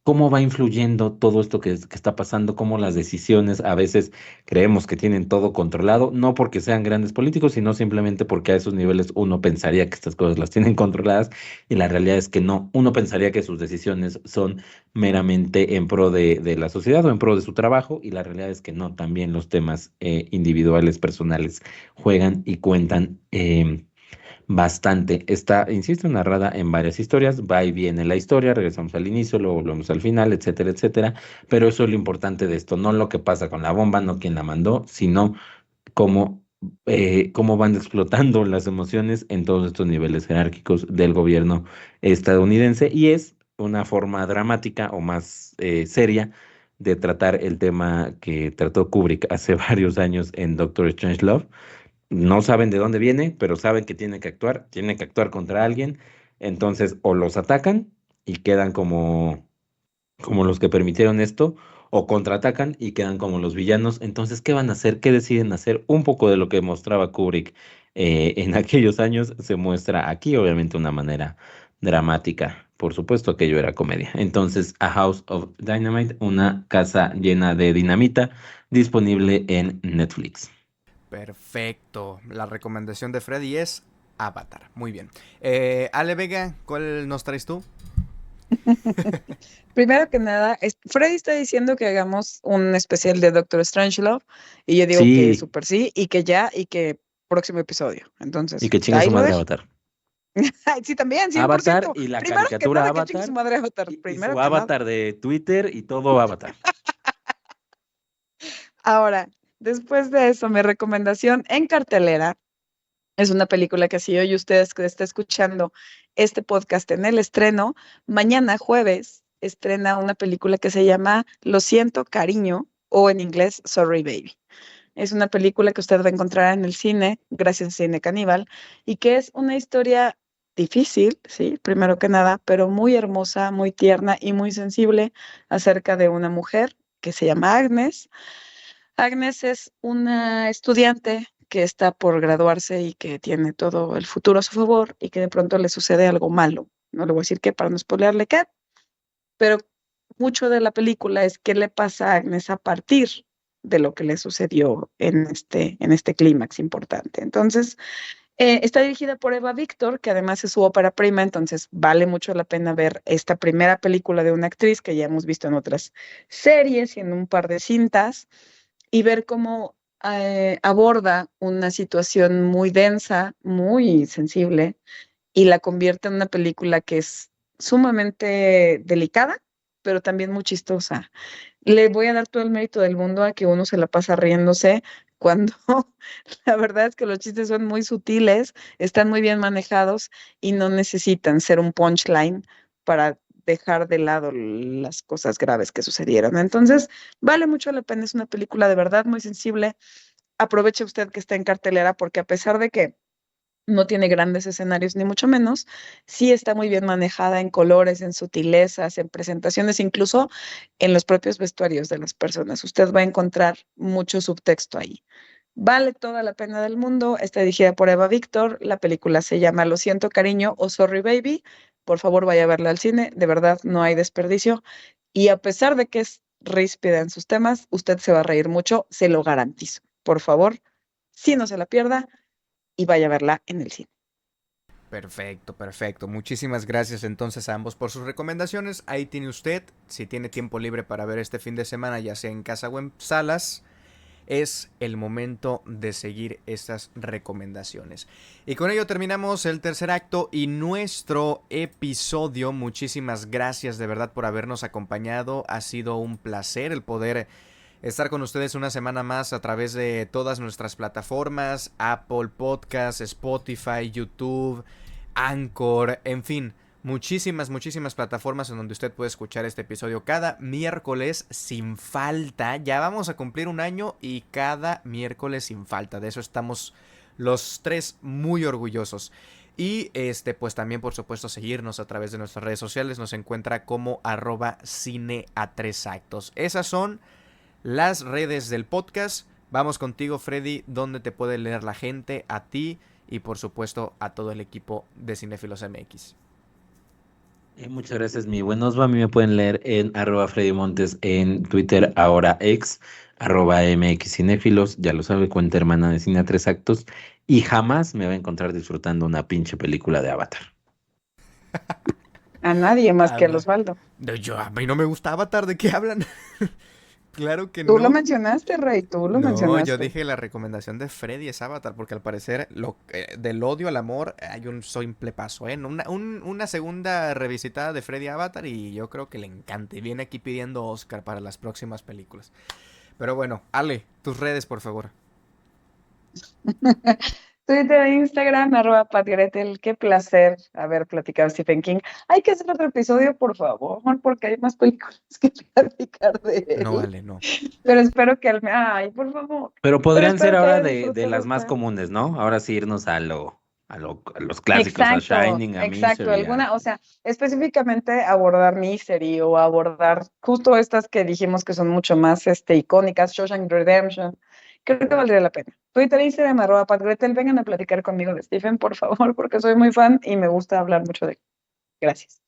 cómo va influyendo todo esto que está pasando, cómo las decisiones a veces creemos que tienen todo controlado, no porque sean grandes políticos, sino simplemente porque a esos niveles uno pensaría que estas cosas las tienen controladas y la realidad es que no, uno pensaría que sus decisiones son meramente en pro de la sociedad o en pro de su trabajo y la realidad es que no, también los temas individuales, personales juegan y cuentan. Bastante. Está, insisto, narrada en varias historias, va y viene la historia, regresamos al inicio, luego volvemos al final, etcétera, etcétera. Pero eso es lo importante de esto, no lo que pasa con la bomba, no quién la mandó, sino cómo, cómo van explotando las emociones en todos estos niveles jerárquicos del gobierno estadounidense. Y es una forma dramática o más seria de tratar el tema que trató Kubrick hace varios años en Doctor Strangelove. No saben de dónde viene, pero saben que tiene que actuar contra alguien, entonces o los atacan y quedan como los que permitieron esto, o contraatacan y quedan como los villanos. Entonces, ¿qué van a hacer? ¿Qué deciden hacer? Un poco de lo que mostraba Kubrick en aquellos años se muestra aquí, obviamente de una manera dramática. Por supuesto, aquello era comedia. Entonces, A House of Dynamite, una casa llena de dinamita, disponible en Netflix. Perfecto. La recomendación de Freddy es Avatar. Muy bien. Ale Vega, ¿cuál nos traes tú? Primero que nada, Freddy está diciendo que hagamos un especial de Doctor Strangelove y yo digo que Sí, súper sí y que ya y que próximo episodio. y Entonces, que chingue ahí su lo madre dejo. Avatar. Sí, también, Avatar 100%. y la Primero que caricatura nada, que chingue su Avatar madre Avatar. y Primero su que nada. avatar de Twitter y todo Avatar. Ahora, después de eso, mi recomendación en cartelera es una película que si hoy ustedes que está escuchando este podcast en el estreno, mañana jueves estrena una película que se llama Lo siento, cariño, o en inglés Sorry Baby. Es una película que usted va a encontrar en el cine, gracias a Cine Caníbal, y que es una historia difícil, sí, primero que nada, pero muy hermosa, muy tierna y muy sensible acerca de una mujer que se llama Agnes. Agnes es una estudiante que está por graduarse y que tiene todo el futuro a su favor y que de pronto le sucede algo malo. No le voy a decir qué para no spoilearle qué, pero mucho de la película es qué le pasa a Agnes a partir de lo que le sucedió en este clímax importante. Entonces, está dirigida por Eva Victor, que además es su ópera prima, entonces vale mucho la pena ver esta primera película de una actriz que ya hemos visto en otras series y en un par de cintas, y ver cómo aborda una situación muy densa, muy sensible, y la convierte en una película que es sumamente delicada, pero también muy chistosa. Le voy a dar todo el mérito del mundo a que uno se la pasa riéndose cuando la verdad es que los chistes son muy sutiles, están muy bien manejados y no necesitan ser un punchline para dejar de lado las cosas graves que sucedieron. Entonces, vale mucho la pena, es una película de verdad muy sensible. Aproveche usted que está en cartelera porque a pesar de que no tiene grandes escenarios ni mucho menos, sí está muy bien manejada en colores, en sutilezas, en presentaciones, incluso en los propios vestuarios de las personas. Usted va a encontrar mucho subtexto ahí. Vale toda la pena del mundo. Está dirigida por Eva Victor. La película se llama Lo siento, cariño o Sorry, baby. Por favor, vaya a verla al cine. De verdad, no hay desperdicio. Y a pesar de que es ríspida en sus temas, usted se va a reír mucho, se lo garantizo. Por favor, si no se la pierda y vaya a verla en el cine. Perfecto, perfecto. Muchísimas gracias entonces a ambos por sus recomendaciones. Ahí tiene usted, si tiene tiempo libre para ver este fin de semana, ya sea en casa o en salas, es el momento de seguir estas recomendaciones. Y con ello terminamos el tercer acto y nuestro episodio. Muchísimas gracias de verdad por habernos acompañado. Ha sido un placer el poder estar con ustedes una semana más a través de todas nuestras plataformas, Apple Podcasts, Spotify, YouTube, Anchor, en fin, muchísimas plataformas en donde usted puede escuchar este episodio cada miércoles sin falta. Ya vamos a cumplir un año y cada miércoles sin falta. De eso estamos los tres muy orgullosos. Y pues también por supuesto seguirnos a través de nuestras redes sociales. Nos encuentra como @cine3actos. Esas son las redes del podcast. Vamos contigo, Freddy, ¿dónde te puede leer la gente? A ti y por supuesto a todo el equipo de Cinéfilos MX. Muchas gracias, mi buen Osva. A mí me pueden leer en @Freddy Montes en Twitter, ahora ex, @MXCinéfilos. Ya lo sabe, cuenta hermana de Cine a 3 actos. Y jamás me va a encontrar disfrutando una pinche película de Avatar. A nadie más que a Osvaldo. A mí no me gusta Avatar, ¿de qué hablan? Claro que no. Tú lo mencionaste, Rey, tú lo mencionaste. No, yo dije la recomendación de Freddy es Avatar, porque al parecer del odio al amor hay un simple paso, ¿eh? Una segunda revisitada de Freddy Avatar y yo creo que le encanta. Y viene aquí pidiendo Oscar para las próximas películas. Pero bueno, Ale, tus redes, por favor. Twitter e Instagram, @PatGretel. Qué placer haber platicado Stephen King. Hay que hacer otro episodio, por favor, porque hay más películas que platicar de él. No, vale, no. Pero espero que ay, por favor. Pero podrían ser ahora de disfrutado las más esta. comunes, ¿no? Ahora sí irnos a los clásicos, a Shining, a Exacto, Misery, alguna, o sea, específicamente abordar Misery o abordar justo estas que dijimos que son mucho más icónicas, Shawshank Redemption. Creo que valdría la pena. Twitter, Instagram, @PatGretel. Vengan a platicar conmigo de Stephen, por favor, porque soy muy fan y me gusta hablar mucho de él. Gracias.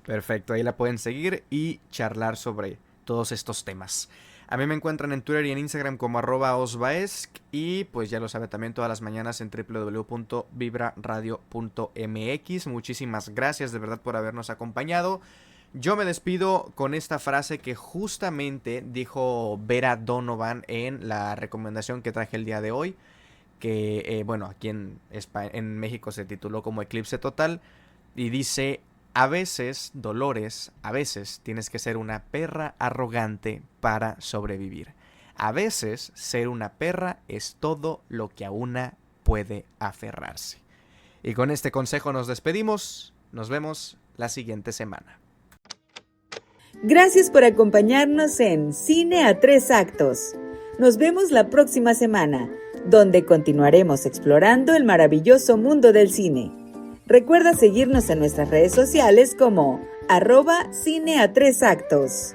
Perfecto, ahí la pueden seguir y charlar sobre todos estos temas. A mí me encuentran en Twitter y en Instagram como @osvaesc y pues ya lo sabe también todas las mañanas en www.vibraradio.mx. Muchísimas gracias de verdad por habernos acompañado. Yo me despido con esta frase que justamente dijo Vera Donovan en la recomendación que traje el día de hoy, que bueno, aquí en México se tituló como Eclipse Total, y dice: a veces, Dolores, a veces tienes que ser una perra arrogante para sobrevivir. A veces ser una perra es todo lo que a una puede aferrarse. Y con este consejo nos despedimos. Nos vemos la siguiente semana. Gracias por acompañarnos en Cine a 3 actos. Nos vemos la próxima semana, donde continuaremos explorando el maravilloso mundo del cine. Recuerda seguirnos en nuestras redes sociales como @Cine a 3 actos.